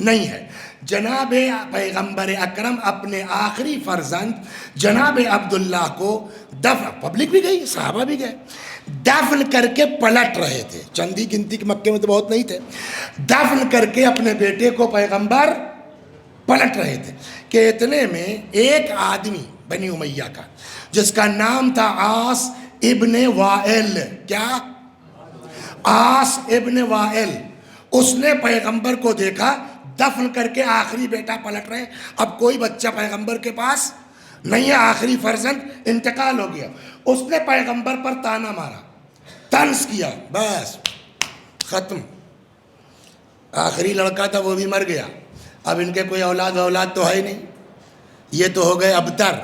نہیں ہے. جناب پیغمبر اکرم اپنے آخری فرزند جناب عبداللہ کو دفن, پبلک بھی گئی, صحابہ بھی گئے, دفن کر کے پلٹ رہے تھے. چندی گنتی کے مکے میں تو بہت نہیں تھے. دفن کر کے اپنے بیٹے کو پیغمبر پلٹ رہے تھے کہ اتنے میں ایک آدمی بنی امیہ کا جس کا نام تھا عاص ابن وائل, کیا؟ عاص ابن وائل, اس نے پیغمبر کو دیکھا دفن کر کے آخری بیٹا پلٹ رہے. اب کوئی بچہ پیغمبر کے پاس نہیں ہے, آخری فرزند انتقال ہو گیا. اس نے پیغمبر پر تانا مارا, طنز کیا, بس ختم. آخری لڑکا تھا وہ بھی مر گیا, اب ان کے کوئی اولاد تو ہے ہی نہیں, یہ تو ہو گئے ابتر.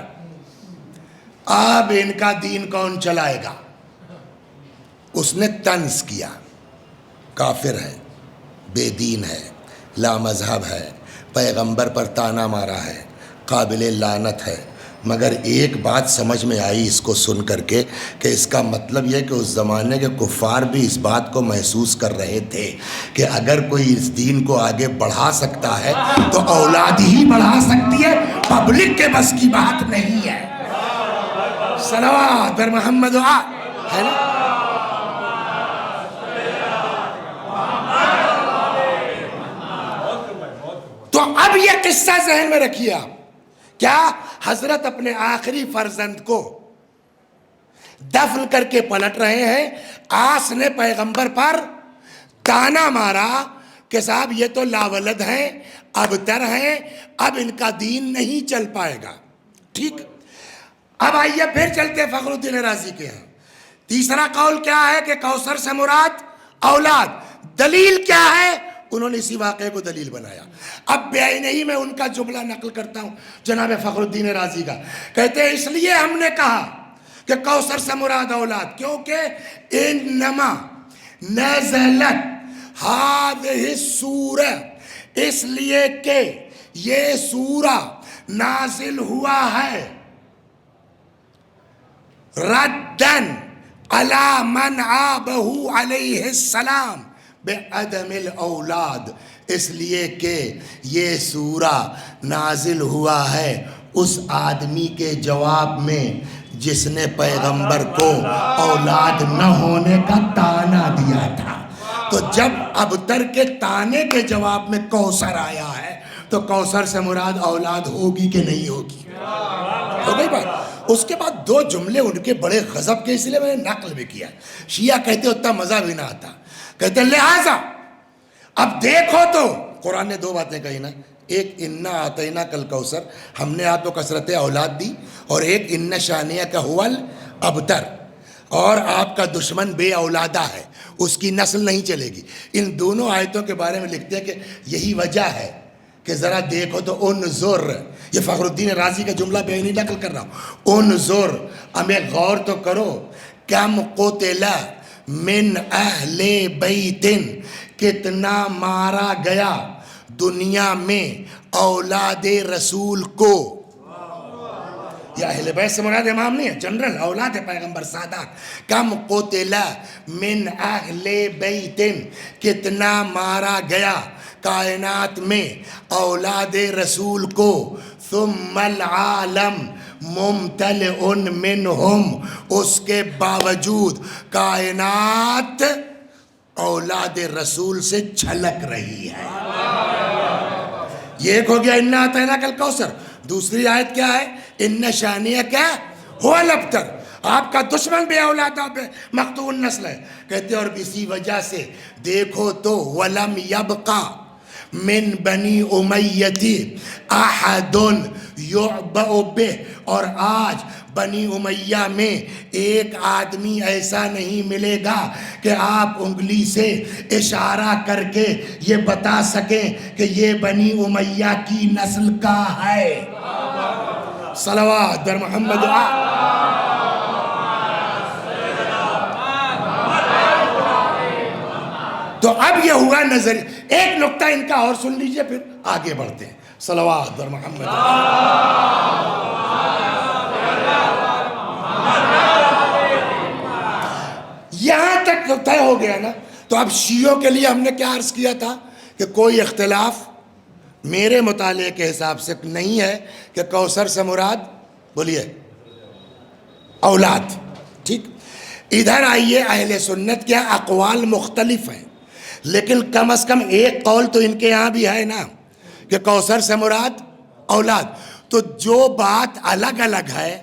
اب ان کا دین کون چلائے گا؟ اس نے طنز کیا, کافر ہے, بے دین ہے, لا مذہب ہے, پیغمبر پر تانا مارا ہے, قابل لعنت ہے. مگر ایک بات سمجھ میں آئی اس کو سن کر کے کہ اس کا مطلب یہ کہ اس زمانے کے کفار بھی اس بات کو محسوس کر رہے تھے کہ اگر کوئی اس دین کو آگے بڑھا سکتا ہے تو اولاد ہی بڑھا سکتی ہے, پبلک کے بس کی بات نہیں ہے. صلوات بر محمد ہے نا. تو اب یہ قصہ ذہن میں رکھیے آپ, کیا حضرت اپنے آخری فرزند کو دفن کر کے پلٹ رہے ہیں. آس نے پیغمبر پر تانا مارا کہ صاحب یہ تو لاولد ہیں, ابتر ہیں, اب ان کا دین نہیں چل پائے گا. ٹھیک, اب آئیے پھر چلتے فخر الدین رازی کے ہیں. تیسرا قول کیا ہے کہ کوثر سے مراد اولاد. دلیل کیا ہے؟ انہوں نے اسی واقعے کو دلیل بنایا. اب بے عین ہی میں ان کا جملہ نقل کرتا ہوں جناب فخر الدین رازی کا. کہتے ہیں اس لیے ہم نے کہا کہ کوثر سے مراد اولاد، کیونکہ انما نزلت هذه السورہ، اس لیے کہ یہ سورہ نازل ہوا ہے ردن علی من عابہ علیہ السلام بعدم الاولاد، اس لیے کہ یہ سورہ نازل ہوا ہے اس آدمی کے جواب میں جس نے پیغمبر کو اولاد نہ ہونے کا طعنہ دیا تھا. تو جب ابتر کے طعنے کے جواب میں کوثر آیا ہے تو کوثر سے مراد اولاد ہوگی کہ نہیں ہوگی؟ ہو گئی بات. اس کے بعد دو جملے ان کے بڑے غضب کے، اس لیے میں نے نقل بھی کیا. شیعہ کہتے اتنا مزہ بھی نہ آتا، کہتے لہٰذا اب دیکھو تو قرآن نے دو باتیں کہی نا، ایک انا آتینا کل کوثر، ہم نے آپ کو کثرت اولاد دی، اور ایک ان شانیہ کا حول ابتر، اور آپ کا دشمن بے اولادہ ہے، اس کی نسل نہیں چلے گی. ان دونوں آیتوں کے بارے میں لکھتے ہیں کہ یہی وجہ ہے کہ ذرا دیکھو تو انظر، یہ فخر الدین رازی کا جملہ بیانی نقل کر رہا ہوں، انظر، ہمیں غور تو کرو، کم قتل من اہل بیت، کتنا مارا گیا دنیا میں اولاد رسول کو. یہ اہل بیت سے مراد امام نہیں ہے، جنرل اولاد ہے پیغمبر سادات. کم قتل من اہل بیت، کتنا مارا گیا کائنات میں اولاد رسول کو. ثم العالم ممتلئ منہم، اس کے باوجود کائنات اولاد رسول سے چھلک رہی ہے. یہ ایک ہو گیا انا اعطیناک الکوثر. دوسری آیت کیا ہے؟ ان شانیہ کیا ہو الابتر، آپ کا دشمن بے اولادہ بے مقطوع نسل ہے. کہتے اور اسی وجہ سے دیکھو تو ولم یبقى من بنی امیتی احد یعبأ بہ، اور آج بنی امیہ میں ایک آدمی ایسا نہیں ملے گا کہ آپ انگلی سے اشارہ کر کے یہ بتا سکیں کہ یہ بنی امیہ کی نسل کا ہے. صلوات بر محمد. تو اب یہ ہوا نظر. ایک نقطہ ان کا اور سن لیجئے پھر آگے بڑھتے ہیں. صلوات بر محمد. یہاں تک طے ہو گیا نا. تو اب شیعوں کے لیے ہم نے کیا عرض کیا تھا کہ کوئی اختلاف میرے مطالعے کے حساب سے نہیں ہے کہ کوثر سے مراد بولیے اولاد. ٹھیک، ادھر آئیے. اہل سنت کیا اقوال مختلف ہیں، لیکن کم از کم ایک قول تو ان کے یہاں بھی ہے نا کہ کوثر سے مراد اولاد. تو جو بات الگ الگ ہے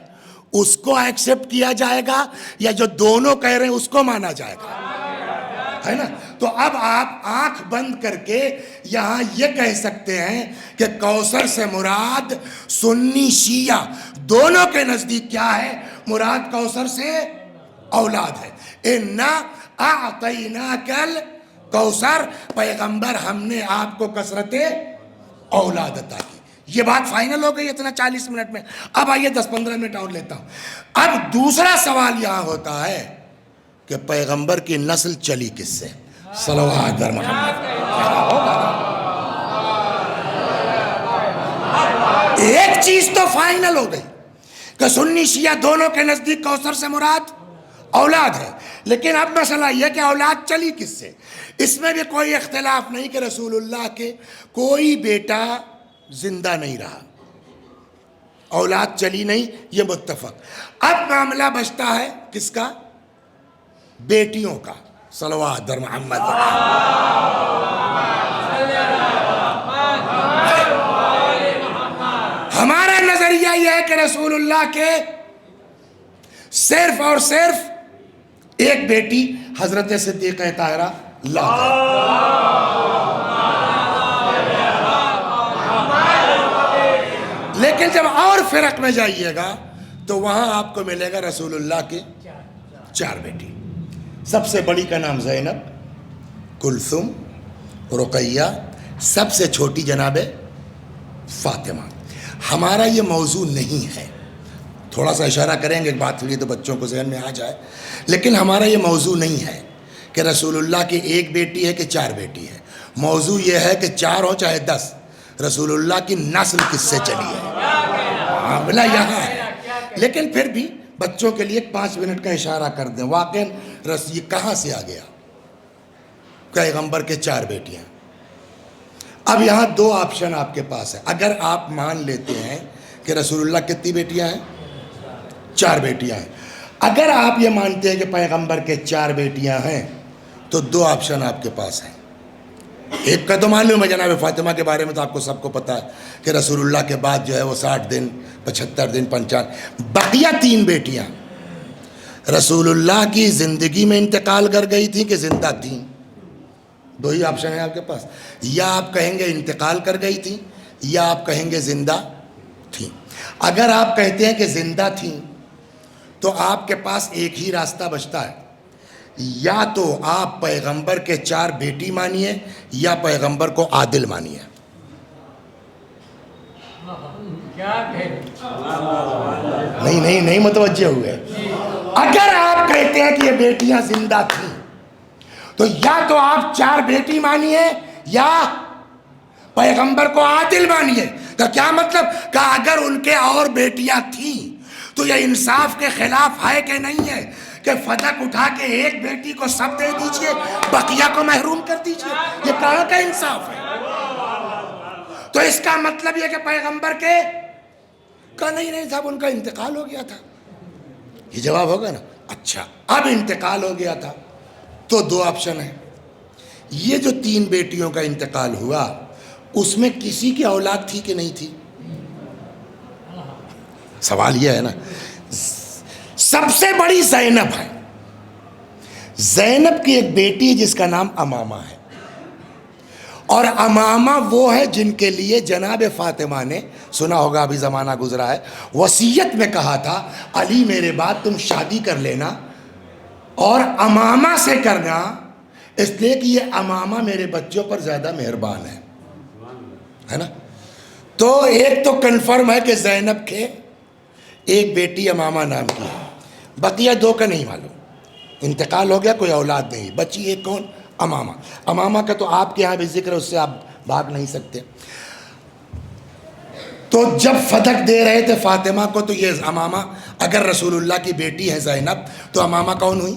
اس کو ایکسپٹ کیا جائے گا یا جو دونوں کہہ رہے ہیں اس کو مانا جائے گا، ہے نا؟ تو اب آپ آنکھ بند کر کے یہاں یہ کہہ سکتے ہیں کہ کوثر سے مراد سنی شیعہ دونوں کے نزدیک کیا ہے؟ مراد کوثر سے اولاد ہے. انا اعطیناک الکوثر، پیغمبر ہم نے آپ کو کثرت اولاد عطا کی. یہ بات فائنل ہو گئی اتنا 40 منٹ میں. اب آئیے 10-15 منٹ اور لیتا ہوں. اب دوسرا سوال یہاں ہوتا ہے کہ پیغمبر کی نسل چلی کس سے؟ صلوات بر محمد. ایک چیز تو فائنل ہو گئی کہ سنی شیعہ دونوں کے نزدیک کوثر سے مراد اولاد ہے، لیکن اب مسئلہ یہ کہ اولاد چلی کس سے؟ اس میں بھی کوئی اختلاف نہیں کہ رسول اللہ کے کوئی بیٹا زندہ نہیں رہا، اولاد چلی نہیں، یہ متفق. اب معاملہ بچتا ہے کس کا؟ بیٹیوں کا. صلوات در محمد. ہمارا نظریہ یہ ہے کہ رسول اللہ کے صرف اور صرف ایک بیٹی حضرت صدیقہ طاہرہ لاتا لیکن جب اور فرق میں جائیے گا تو وہاں آپ کو ملے گا رسول اللہ کے 4 بیٹی. سب سے بڑی کا نام زینب، کلثوم، رقیہ، سب سے چھوٹی جناب فاطمہ. ہمارا یہ موضوع نہیں ہے، تھوڑا سا اشارہ کریں گے بات ہوئی تو بچوں کو ذہن میں آ جائے، لیکن ہمارا یہ موضوع نہیں ہے کہ رسول اللہ کی ایک بیٹی ہے کہ 4 بیٹی ہے. موضوع یہ ہے کہ 4 ہو چاہے 10، رسول اللہ کی نسل کس سے چلی ہے، معاملہ یہاں ہے. لیکن پھر بھی بچوں کے لیے 5 منٹ کا اشارہ کر دیں، واقعاً یہ کہاں سے آ گیا؟ پیغمبر کے 4 بیٹیاں. اب یہاں 2 آپشن آپ کے پاس ہے. اگر آپ مان لیتے ہیں کہ رسول اللہ کتنی بیٹیاں ہیں؟ 4 بیٹیاں ہیں. اگر آپ یہ مانتے ہیں کہ پیغمبر کے 4 بیٹیاں ہیں تو 2 آپشن آپ کے پاس ہیں. ایک کا تو معلوم ہے جناب فاطمہ کے بارے میں، تو آپ کو سب کو پتا ہے کہ رسول اللہ کے بعد جو ہے وہ 60 دن 75 دن 55. بقیہ 3 بیٹیاں رسول اللہ کی زندگی میں انتقال کر گئی تھیں کہ زندہ تھیں؟ 2 ہی آپشن ہیں آپ کے پاس. یا آپ کہیں گے انتقال کر گئی تھیں، یا آپ کہیں گے زندہ تھیں. اگر آپ کہتے ہیں کہ زندہ تھیں تو آپ کے پاس ایک ہی راستہ بچتا ہے، یا تو آپ پیغمبر کے 4 بیٹی مانیے یا پیغمبر کو عادل مانیے. نہیں متوجہ ہوئے. اگر آپ کہتے ہیں کہ یہ بیٹیاں زندہ تھیں تو یا تو آپ 4 بیٹی مانیے یا پیغمبر کو عادل مانیے. تو کیا مطلب کہ اگر ان کے اور بیٹیاں تھیں تو یہ انصاف کے خلاف ہے کہ نہیں ہے کہ فتق اٹھا کے ایک بیٹی کو سب دے دیجئے، بقیہ کو محروم کر دیجئے؟ یہ کہاں کا انصاف ہے؟ تو اس کا مطلب یہ کہ پیغمبر کے کا نہیں صاحب ان کا انتقال ہو گیا تھا. یہ جواب ہوگا نا. اچھا اب انتقال ہو گیا تھا تو 2 آپشن ہیں. یہ جو 3 بیٹیوں کا انتقال ہوا اس میں کسی کی اولاد تھی کہ نہیں تھی؟ سوال یہ ہے نا. سب سے بڑی زینب ہے. زینب کی ایک بیٹی جس کا نام امامہ ہے، اور امامہ وہ ہے جن کے لیے جناب فاطمہ نے، سنا ہوگا ابھی زمانہ گزرا ہے، وصیت میں کہا تھا علی میرے بعد تم شادی کر لینا اور امامہ سے کرنا، اس لیے کہ یہ امامہ میرے بچوں پر زیادہ مہربان ہے نا. تو ایک تو کنفرم ہے کہ زینب کے ایک بیٹی امامہ نام کی ہے، بقیہ 2 کا نہیں معلوم. انتقال ہو گیا، کوئی اولاد نہیں، بچی ایک کون؟ امامہ. امامہ کا تو آپ کے یہاں بھی ذکر ہے، اس سے آپ بھاگ نہیں سکتے. تو جب فتق دے رہے تھے فاطمہ کو تو یہ امامہ، اگر رسول اللہ کی بیٹی ہے زینب تو امامہ کون ہوئی؟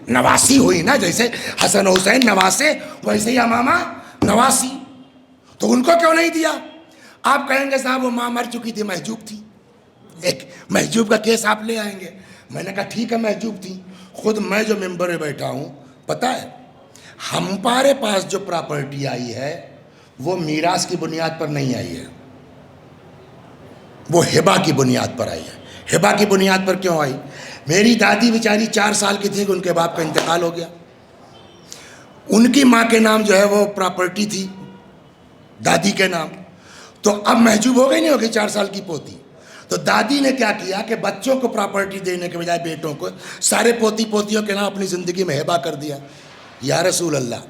نواسی ہوئی نا. جیسے حسن حسین نواسے ویسے ہی امامہ نواسی. تو ان کو کیوں نہیں دیا؟ آپ کہیں گے صاحب وہ ماں مر چکی تھی، محجوب تھی، ایک محجوب کا کیس آپ لے آئیں گے. میں نے کہا ٹھیک ہے محجوب تھی. خود میں جو ممبر پہ بیٹھا ہوں، پتہ ہے ہمارے پاس جو پراپرٹی آئی ہے وہ میراث کی بنیاد پر نہیں آئی ہے، وہ ہبہ کی بنیاد پر آئی ہے. ہبہ کی بنیاد پر کیوں آئی؟ میری دادی بیچاری 4 سال کی تھی کہ ان کے باپ کا انتقال ہو گیا. ان کی ماں کے نام جو ہے وہ پراپرٹی تھی دادی کے نام. تو اب محجوب ہو گئی نہیں ہوگی 4 سال کی پوتی. تو دادی نے کیا کیا کہ بچوں کو پراپرٹی دینے کے بجائے بیٹوں کو سارے پوتی پوتیوں کے نام اپنی زندگی میں ہبہ کر دیا. یا رسول اللہ،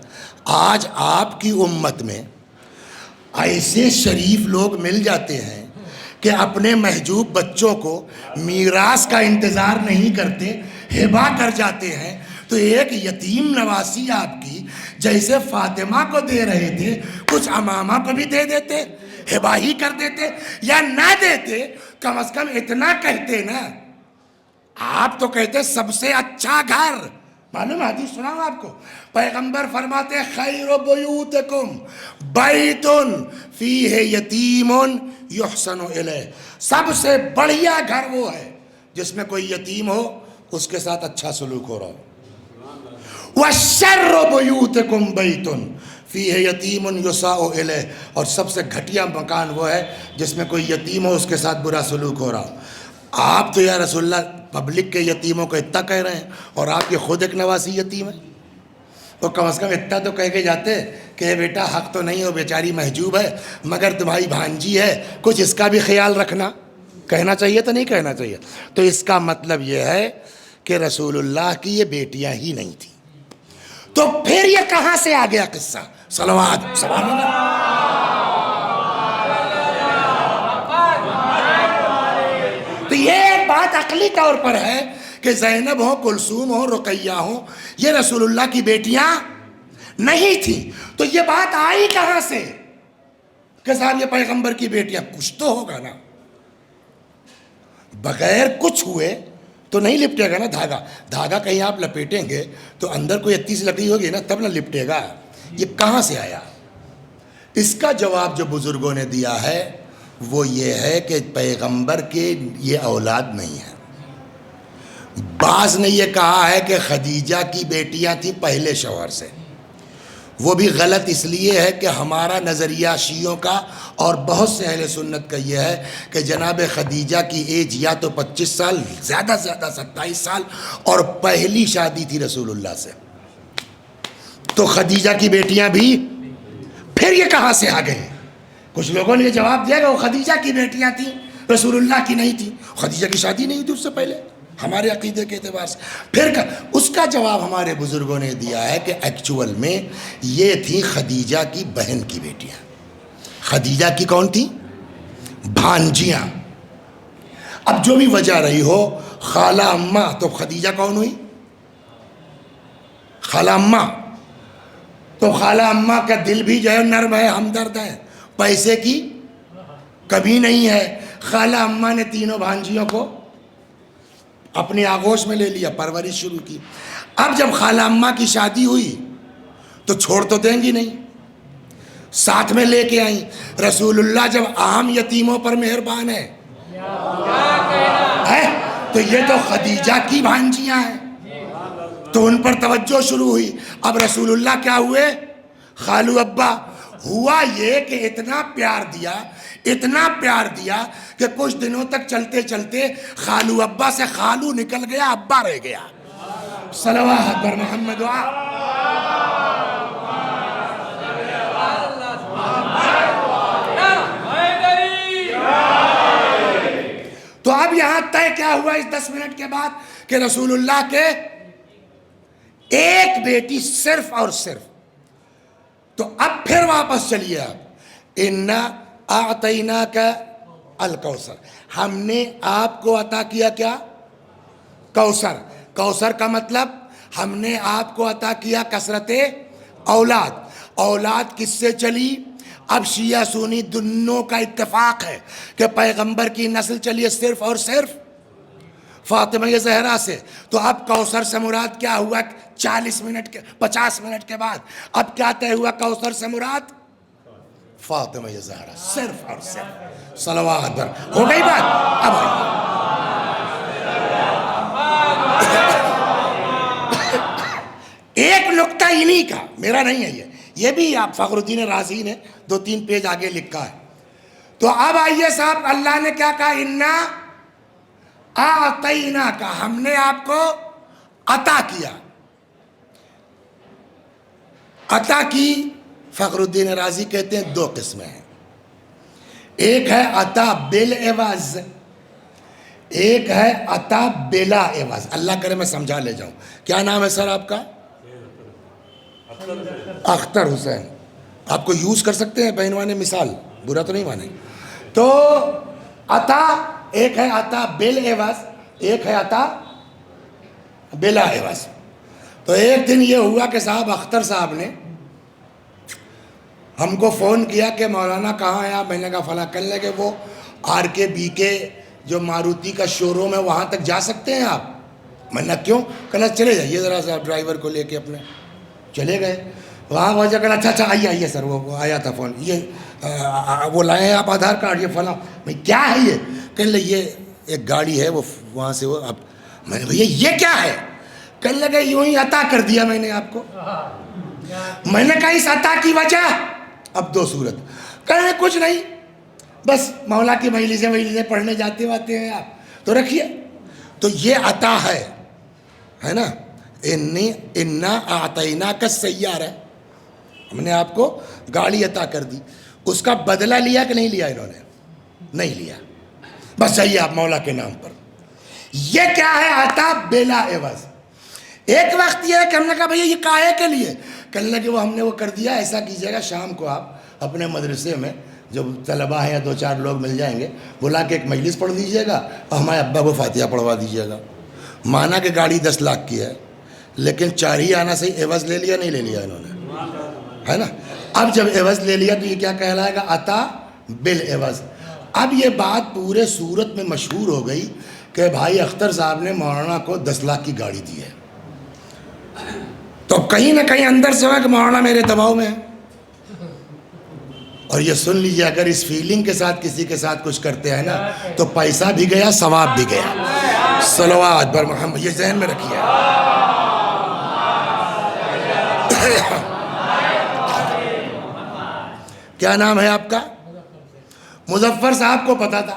آج آپ کی امت میں ایسے شریف لوگ مل جاتے ہیں کہ اپنے محجوب بچوں کو میراث کا انتظار نہیں کرتے، ہبہ کر جاتے ہیں. تو ایک یتیم نواسی آپ کی جیسے فاطمہ کو دے رہے تھے، کچھ امامہ کو بھی دے دیتے، ہبہ ہی کر دیتے، یا نہ دیتے کم از کم اتنا کہتے نا. آپ تو کہتے سب سے اچھا گھر، معلوم حدیث سناؤں آپ کو، پیغمبر فرماتے خیر بیوتکم بیت فیہ یتیم یحسن الیہ. سب سے بڑھیا گھر وہ ہے جس میں کوئی یتیم ہو، اس کے ساتھ اچھا سلوک ہو رہا ہو. وَشَرُّ بُيُوتِكُمْ بَيْتٌ فِيهِ يَتِيمٌ يُسَاءُ إِلَيْهِ. اور سب سے گھٹیا مکان وہ ہے جس میں کوئی یتیم ہو، اس کے ساتھ برا سلوک ہو رہا ہو. آپ تو یا رسول اللہ پبلک کے یتیموں کو اتنا کہہ رہے ہیں، اور آپ یہ خود ایک نواسی یتیم ہے. تو کم از کم اتنا تو کہہ کے جاتے کہ بیٹا حق تو نہیں ہو، بیچاری محجوب ہے مگر تمہاری بھانجی ہے، کچھ اس کا بھی خیال رکھنا. کہنا چاہیے تو نہیں کہنا چاہیے. تو اس کا مطلب یہ ہے کہ رسول اللہ کی یہ بیٹیاں ہی نہیں تھیں. تو پھر یہ کہاں سے آ گیا قصہ؟ صلوات سبحان اللہ. تو یہ بات عقلی طور پر ہے کہ زینب ہو، کلثوم ہو، رقیہ ہو، یہ رسول اللہ کی بیٹیاں نہیں تھیں. تو یہ بات آئی کہاں سے کہ صاحب یہ پیغمبر کی بیٹیاں؟ کچھ تو ہوگا نا. بغیر کچھ ہوئے تو نہیں لپٹے گا نا دھاگا. دھاگا کہیں آپ لپیٹیں گے تو اندر کوئی 38 لکڑی ہوگی نا، تب نہ لپٹے گا. یہ کہاں سے آیا؟ اس کا جواب جو بزرگوں نے دیا ہے وہ یہ ہے کہ پیغمبر کے یہ اولاد نہیں ہے. بعض نے یہ کہا ہے کہ خدیجہ کی بیٹیاں تھیں پہلے شوہر سے. وہ بھی غلط اس لیے ہے کہ ہمارا نظریہ شیعوں کا اور بہت سے اہل سنت کا یہ ہے کہ جناب خدیجہ کی ایج یا تو 25 سال، زیادہ سے زیادہ 27 سال، اور پہلی شادی تھی رسول اللہ سے. تو خدیجہ کی بیٹیاں بھی پھر یہ کہاں سے آ گئے؟ کچھ لوگوں نے یہ جواب دیا کہ وہ خدیجہ کی بیٹیاں تھیں، رسول اللہ کی نہیں تھیں. خدیجہ کی شادی نہیں تھی اس سے پہلے ہمارے عقیدے کے اعتبار سے. پھر اس کا جواب ہمارے بزرگوں نے دیا ہے کہ ایکچول میں یہ تھی خدیجہ کی بہن کی بیٹیاں. خدیجہ کی کون تھی؟ بھانجیاں. اب جو بھی وجہ رہی ہو، خالہ اماں تو خدیجہ کون ہوئی؟ خالہ اماں. تو خالہ اماں کا دل بھی جو ہے نرم ہے، ہمدرد ہے، پیسے کی کبھی نہیں ہے. خالہ اماں نے تینوں بھانجیوں کو اپنی آغوش میں لے لیا، پرورش شروع کی. اب جب خالہ اماں کی شادی ہوئی تو چھوڑ تو دیں گی نہیں، ساتھ میں لے کے آئیں. رسول اللہ جب عام یتیموں پر مہربان ہے تو یہ تو خدیجہ کی بھانجیاں ہیں، تو ان پر توجہ شروع ہوئی. اب رسول اللہ کیا ہوئے؟ خالو ابا. ہوا یہ کہ اتنا پیار دیا، اتنا پیار دیا کہ کچھ دنوں تک چلتے چلتے خالو ابا سے خالو نکل گیا، ابا رہ گیا. صلوات بر محمد و تو اب یہاں طے کیا ہوا اس 10 منٹ کے بعد کہ رسول اللہ کے ایک بیٹی صرف اور صرف. تو اب پھر واپس چلیے آپ. اِنَّا اَعْطَيْنَاكَ الْكَوْثَرَ، ہم نے آپ کو عطا کیا کیا؟ کوثر. کوثر کا مطلب ہم نے آپ کو عطا کیا کثرت اولاد. اولاد کس سے چلی؟ اب شیعہ سنی دونوں کا اتفاق ہے کہ پیغمبر کی نسل چلی ہے صرف اور صرف فاطمہ زہرا سے. تو اب کوثر سے مراد کیا ہوا؟ 50 منٹ کے بعد اب کیا طے ہوا؟ کوثر سے مراد فاطمہ زہرا صرف اور صرف. صلوات پر ہو گئی بات. اب ایک نقطہ انہی کا، میرا نہیں ہے یہ بھی آپ فخر الدین رازی نے 2-3 پیج آگے لکھا ہے. تو اب آئیے صاحب، اللہ نے کیا کہا؟ اِنَّا اَعْطَيْنَاكَ، ہم نے آپ کو عطا کیا. عطا کی فخر الدین رازی کہتے ہیں 2 قسمیں ہیں. ایک ہے عطا بالعوض، ایک ہے عطا بلا عوض. اللہ کرے میں سمجھا لے جاؤں. کیا نام ہے سر آپ کا؟ اختر حسین. آپ کو یوز کر سکتے ہیں بہنوان مثال، برا تو نہیں مانے. تو عطا ایک ہے عطا بالعوض، ایک ہے عطا بلا عوض. تو ایک دن یہ ہوا کہ صاحب اختر صاحب نے ہم کو فون کیا کہ مولانا کہاں ہیں آپ؟ میں نے کہا فلاں. کہنے لگے وہ RKBK جو ماروتی کا شو روم ہے وہاں تک جا سکتے ہیں آپ؟ میں نے کیوں؟ کہنا چلے جائیے ذرا سا ڈرائیور کو لے کے اپنے. چلے گئے وہاں پہنچا. کہنا اچھا آئیے سر، وہ آیا تھا فون. یہ وہ لائے ہیں آپ آدھار کارڈ؟ یہ فلاں. میں کیا ہے یہ؟ کہنے لگے یہ ایک گاڑی ہے وہ وہاں سے وہ. اب میں نے بھیا یہ کیا ہے؟ کہنے لگے یوں ہی عطا کر دیا میں نے آپ کو. میں نے کہا اس عطا کی وجہ؟ اب 2 صورت. کہنے لگے کچھ نہیں، بس مولا کی مجلسیں پڑھنے جاتے ہیں آپ تو رکھیے. تو یہ عطا ہے نا. اِنَّا اَعْطَيْنَاكَ السَّيَّارَةَ، ہم نے آپ کو گاڑی عطا کر دی. اس کا بدلہ لیا کہ نہیں لیا؟ انہوں نے نہیں لیا. بس جائیے آپ مولا کے نام پر. یہ کیا ہے؟ عطا بلا عوض. ایک وقت یہ ہے کہ ہم نے کہا بھئی یہ کاہے کے لیے؟ کہنے لگے وہ ہم نے وہ کر دیا، ایسا کیجیے گا شام کو آپ اپنے مدرسے میں جو طلباء ہیں یا 2-4 لوگ مل جائیں گے، بلا کے ایک مجلس پڑھ دیجیے گا اور ہمارے ابا کو فاتحہ پڑھوا دیجیے گا۔ مانا کہ گاڑی 10 لاکھ کی ہے، لیکن 4 ہی آنا صحیح، عوض لے لیا نہیں لے لیا انہوں نے، ہے نا؟ اب جب عوض لے لیا تو یہ کیا کہلائے گا؟ عطا بالعوض۔ اب یہ بات پورے صورت میں مشہور ہو گئی کہ بھائی اختر صاحب نے مولانا کو 10 لاکھ کی گاڑی دی ہے، تو کہیں نہ کہیں اندر سے ہوا کہ مولانا میرے دباؤ میں ہے۔ اور یہ سن لیجیے، اگر اس فیلنگ کے ساتھ کسی کے ساتھ کچھ کرتے ہیں نا تو پیسہ بھی گیا، ثواب بھی گیا۔ صلوات بر محمد، یہ ذہن میں رکھیے۔ کیا نام ہے آپ کا؟ مظفر صاحب کو پتا تھا،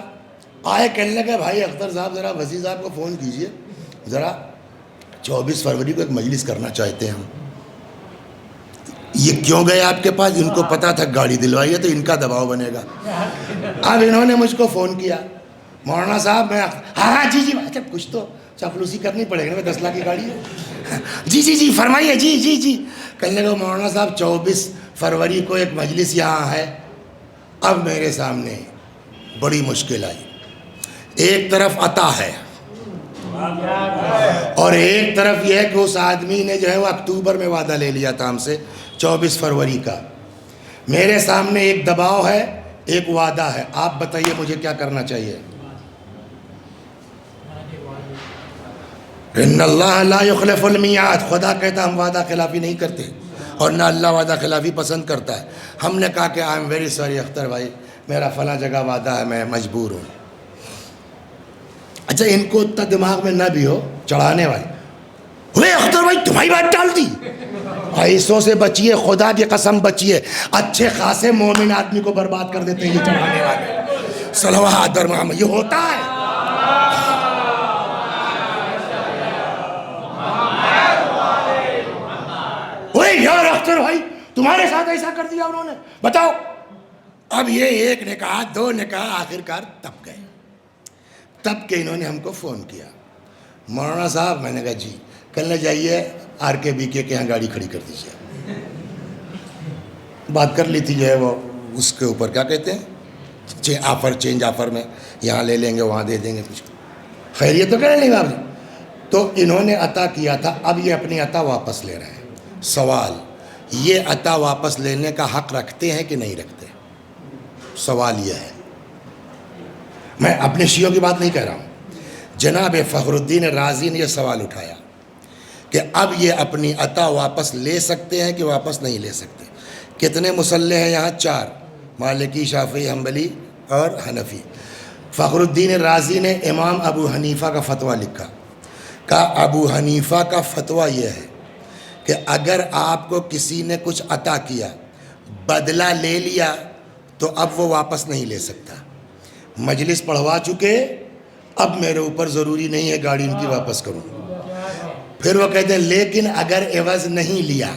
آئے کہنے لگے بھائی اختر صاحب ذرا وزیر صاحب کو فون کیجئے، ذرا 24 فروری کو ایک مجلس کرنا چاہتے ہیں ہم۔ یہ کیوں گئے آپ کے پاس؟ ان کو پتا تھا گاڑی دلوائیے تو ان کا دباؤ بنے گا۔ اب انہوں نے مجھ کو فون کیا، مولانا صاحب میں ہاں جی اچھا کچھ تو چاپلوسی کرنی پڑے گا، 10 لاکھ کی گاڑی ہے، جی فرمائیے، جی کہنے لگے مولانا صاحب 24 فروری کو ایک مجلس یہاں ہے۔ اب میرے سامنے بڑی مشکل آئی، ایک طرف عطا ہے اور ایک طرف یہ ہے کہ اس آدمی نے جو ہے وہ اکتوبر میں وعدہ لے لیا تھا ہم سے 24 فروری کا۔ میرے سامنے ایک دباؤ ہے، ایک وعدہ ہے، آپ بتائیے مجھے کیا کرنا چاہیے؟ ان اللہ لا یخلف المیعاد، خدا کہتا ہم وعدہ خلافی نہیں کرتے اور نہ اللہ وعدہ خلافی پسند کرتا ہے۔ ہم نے کہا کہ I am very sorry Akhtar بھائی، میرا فلاں جگہ وعدہ ہے، میں مجبور ہوں۔ اچھا ان کو اتنا دماغ میں نہ بھی ہو چڑھانے والے، ہوئے اختر بھائی تمہاری بات ٹال دی، ایسوں سے بچیے، خدا کی قسم بچیے، اچھے خاصے مومن آدمی کو برباد کر دیتے ہیں یہ چڑھانے والے۔ صلوات بر محمد، یہ ہوتا ہے۔ اوے یار اختر بھائی تمہارے ساتھ ایسا کر دیا انہوں نے، بتاؤ۔ اب یہ ایک نے کہا، 2 نے کہا، آخرکار تب گئے، تب کہ انہوں نے ہم کو فون کیا، مولانا صاحب، میں نے کہا جی، کل جائیے RKBK کے یہاں گاڑی کھڑی کر دیجیے۔ بات کر لی تھی جو ہے وہ اس کے اوپر کیا کہتے ہیں چینج آفر میں، یہاں لے لیں گے وہاں دے دیں گے کچھ، خیر یہ تو کہہ نہیں باب۔ تو انہوں نے عطا کیا تھا، اب یہ اپنی عطا واپس لے رہے ہیں۔ سوال، یہ عطا واپس لینے کا حق رکھتے ہیں کہ نہیں رکھتے؟ سوال یہ ہے، میں اپنے شیعوں کی بات نہیں کہہ رہا ہوں، جناب فخر الدین رازی نے یہ سوال اٹھایا کہ اب یہ اپنی عطا واپس لے سکتے ہیں کہ واپس نہیں لے سکتے؟ کتنے مسلح ہیں یہاں؟ 4، مالکی، شافعی، حنبلی اور حنفی۔ فخر الدین رازی نے امام ابو حنیفہ کا فتویٰ لکھا، کہا ابو حنیفہ کا فتویٰ یہ ہے کہ اگر آپ کو کسی نے کچھ عطا کیا، بدلہ لے لیا، تو اب وہ واپس نہیں لے سکتا۔ مجلس پڑھوا چکے، اب میرے اوپر ضروری نہیں ہے گاڑی ان کی واپس کروں۔ پھر وہ کہتے ہیں لیکن اگر عوض نہیں لیا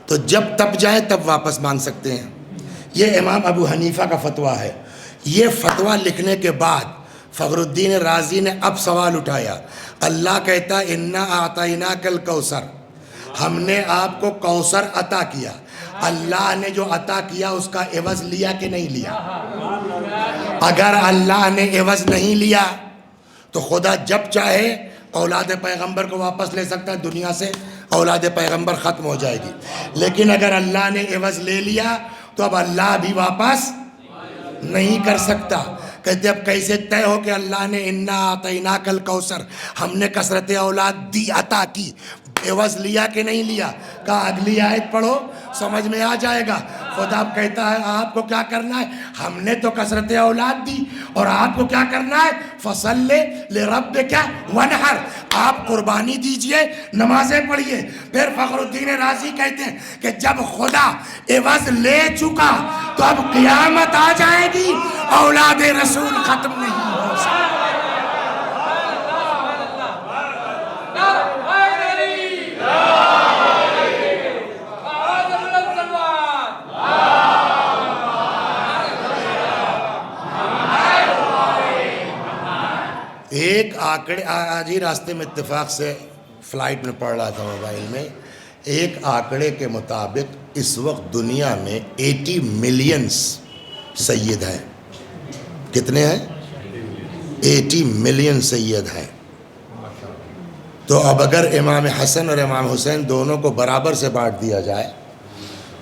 تو جب تب جائے تب واپس مانگ سکتے ہیں۔ یہ امام ابو حنیفہ کا فتویٰ ہے۔ یہ فتویٰ لکھنے کے بعد فخر الدین رازی نے اب سوال اٹھایا، اللہ کہتا انا اعطیناک الکوثر، ہم نے آپ کو کوثر عطا کیا، اللہ نے جو عطا کیا اس کا عوض لیا کہ نہیں لیا؟ اگر اللہ نے عوض نہیں لیا تو خدا جب چاہے اولاد پیغمبر کو واپس لے سکتا ہے، دنیا سے اولاد پیغمبر ختم ہو جائے گی، لیکن اگر اللہ نے عوض لے لیا تو اب اللہ بھی واپس نہیں کر سکتا۔ کہتے اب کیسے طے ہو کہ اللہ نے انا اعطیناک الکوثر، ہم نے کثرت اولاد دی، عطا کی، عوض لیا کہ نہیں لیا؟ کہا اگلی آیت پڑھو سمجھ میں آ جائے گا۔ خدا کہتا ہے آپ کو کیا کرنا ہے؟ ہم نے تو کثرت اولاد دی اور آپ کو کیا کرنا ہے؟ فصل لربک ونحر، آپ قربانی دیجئے، نمازیں پڑھیے۔ پھر فخر الدین رازی کہتے ہیں کہ جب خدا عوض لے چکا تو اب قیامت آ جائے گی، اولاد رسول ختم نہیں ہو سکتی۔ ایک آج ہی راستے میں اتفاق سے فلائٹ میں پڑھ رہا تھا موبائل میں، ایک آنکڑے کے مطابق اس وقت دنیا میں 80 ملین سید ہیں. کتنے ہیں؟ 80 ملین سید ہیں. تو اب اگر امام حسن اور امام حسین دونوں کو برابر سے بانٹ دیا جائے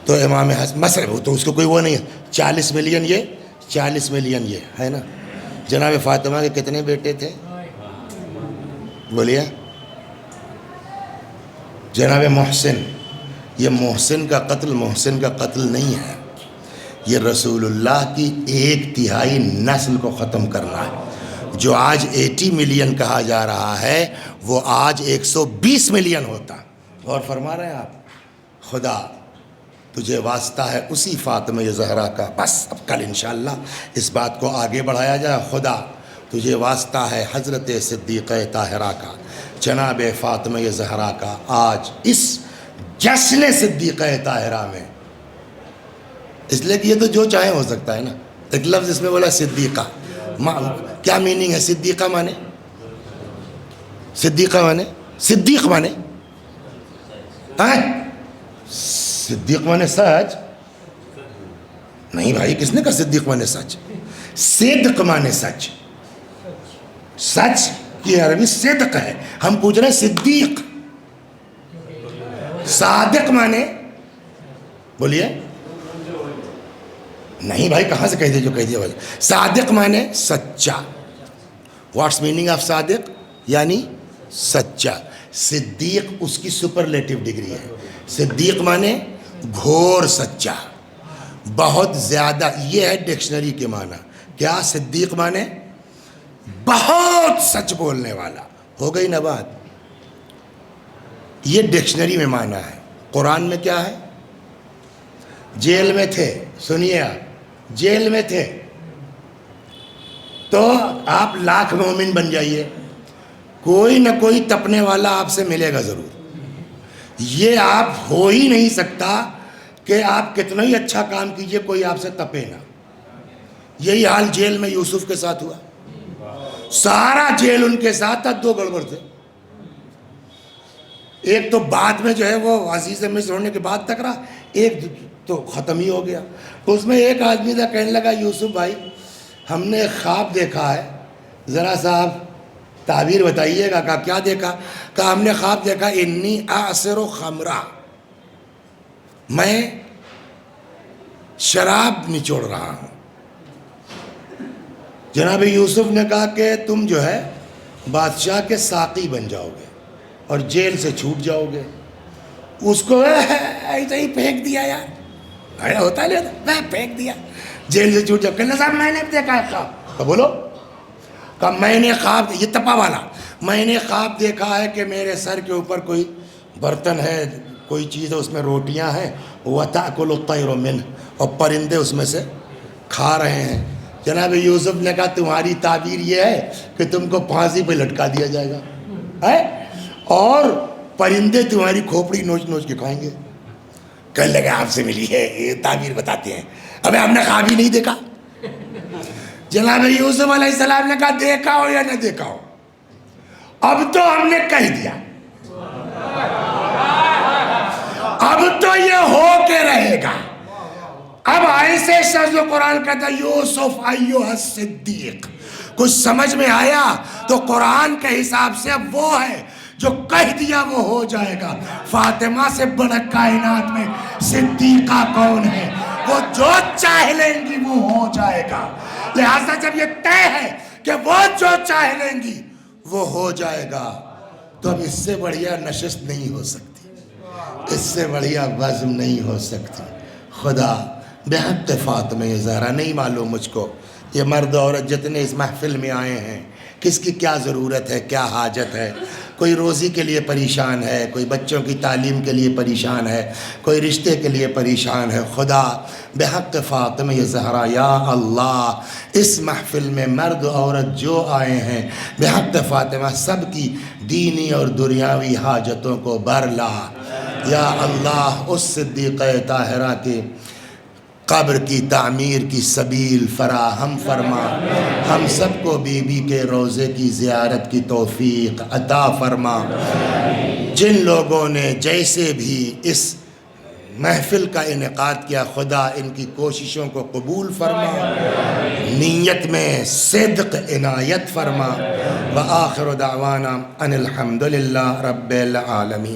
تو امام حسن مثلا تو اس کو کوئی وہ نہیں ہے، 40 ملین یہ 40 ملین یہ ہے نا. جناب فاطمہ کے کتنے بیٹے تھے بولیے؟ جناب محسن، یہ محسن کا قتل نہیں ہے، یہ رسول اللہ کی 1/3 نسل کو ختم کرنا ہے. جو آج 80 ملین کہا جا رہا ہے وہ آج 120 ملین ہوتا. اور فرما رہے ہیں آپ، خدا تجھے واسطہ ہے اسی فاطمہ زہرا کا. بس اب کل انشاءاللہ اس بات کو آگے بڑھایا جائے. خدا تجھے واسطہ ہے حضرت صدیقہ طاہرہ کا، جناب فاطمہ زہرا کا. آج اس جشن صدیقہ طاہرہ میں، اس لیے کہ یہ تو جو چاہے ہو سکتا ہے نا. ایک لفظ اس میں بولا صدیقہ، کیا میننگ ہے صدیقہ مانے؟ صدیقہ مانے صدیق مانے صدیق مانے سچ نہیں بھائی، کس نے کہا صدیق مانے سچ؟ صدق مانے سچ، سچ کی عربی صدق ہے. ہم پوچھ رہے ہیں صدیق. صادق مانے بولیے نہیں بھائی، کہاں سے کہہ دیا جو کہہ دیا بھائی. صادق مانے سچا. واٹس میننگ آف صادق؟ یعنی سچا. صدیق اس کی سپرلیٹو ڈگری ہے. صدیق مانے گھور سچا، بہت زیادہ. یہ ہے ڈکشنری کے معنی. کیا صدیق مانے؟ بہت سچ بولنے والا. ہو گئی نا بات؟ یہ ڈکشنری میں معنی ہے. قرآن میں کیا ہے؟ جیل میں تھے، سنیے آپ، جیل میں تھے تو آپ لاکھ مومن بن جائیے، کوئی نہ کوئی تپنے والا آپ سے ملے گا ضرور. یہ آپ ہو ہی نہیں سکتا کہ آپ کتنا ہی اچھا کام کیجئے کوئی آپ سے تپے نہ. یہی حال جیل میں یوسف کے ساتھ ہوا. سارا جیل ان کے ساتھ تھا. 2 گڑبڑ تھے. ایک تو بعد میں جو ہے وہ عزیز مصر ہونے کے بعد تک رہا، ایک تو ختم ہی ہو گیا. اس میں ایک آدمی تھا، کہنے لگا یوسف بھائی ہم نے خواب دیکھا ہے، ذرا صاحب تعبیر بتائیے گا. کہا کیا دیکھا؟ کہا ہم نے خواب دیکھا انی اعصر خمرہ، میں شراب نچوڑ رہا ہوں. جناب یوسف نے کہا کہ تم جو ہے بادشاہ کے ساقی بن جاؤ گے اور جیل سے چھوٹ جاؤ گے. اس کو ایسے ہی پھینک دیا یار، ہوتا نہیں ہوتا، میں پھینک دیا، جیل سے چھوٹ جاؤ. کہنا صاحب میں نے دیکھا ہے خواب. تو بولو. کہا میں نے خواب، یہ تپا والا، میں نے خواب دیکھا ہے کہ میرے سر کے اوپر کوئی برتن ہے، کوئی چیز ہے، اس میں روٹیاں ہیں، وَتَأْكُلُ الطَّيْرُ مِنْهُ، اور پرندے اس میں سے کھا رہے ہیں. جناب یوسف نے کہا تمہاری تعبیر یہ ہے کہ تم کو پھانسی پہ لٹکا دیا جائے گا اور پرندے تمہاری کھوپڑی نوچ نوچ کے کھائیں گے. کہنے لگے آپ سے ملی ہے یہ تعبیر بتاتے ہیں. ابھی آپ نے خواب ہی نہیں دیکھا. جناب یوسف علیہ السلام نے کہا دیکھا ہو یا نہ دیکھا ہو، اب تو ہم نے کہہ دیا، اب تو یہ ہو کے رہے گا. اب ایسے شخص جو قرآن کہتا ہے یوسف ایھا الصدیق، کچھ سمجھ میں آیا؟ تو قرآن کے حساب سے اب وہ ہے جو کہہ دیا وہ ہو جائے گا. فاطمہ سے بڑا کائنات میں صدیقہ کون ہے؟ وہ جو چاہ لیں گی وہ ہو جائے گا. لہذا جب یہ طے ہے کہ وہ جو چاہ لیں گی وہ ہو جائے گا، تو اب اس سے بڑھیا نشست نہیں ہو سکتی، اس سے بڑھیا بزم نہیں ہو سکتی. خدا بحق فاطمہ زہرا، نہیں معلوم مجھ کو یہ مرد عورت جتنے اس محفل میں آئے ہیں کس کی کیا ضرورت ہے، کیا حاجت ہے. کوئی روزی کے لیے پریشان ہے، کوئی بچوں کی تعلیم کے لیے پریشان ہے، کوئی رشتے کے لیے پریشان ہے. خدا بحق فاطمہ زہرا یا اللہ اس محفل میں مرد عورت جو آئے ہیں بحق فاطمہ سب کی دینی اور دنیاوی حاجتوں کو بھر لا. یا اللہ اس صدیقہ طاہرہ کے قبر کی تعمیر کی سبیل فراہم فرما، ہم سب کو بی بی کے روضے کی زیارت کی توفیق عطا فرما۔ جن لوگوں نے جیسے بھی اس محفل کا انعقاد کیا، خدا ان کی کوششوں کو قبول فرما، نیت میں صدق عنایت فرما۔ وآخر دعوانا ان الحمد للہ رب العالمین۔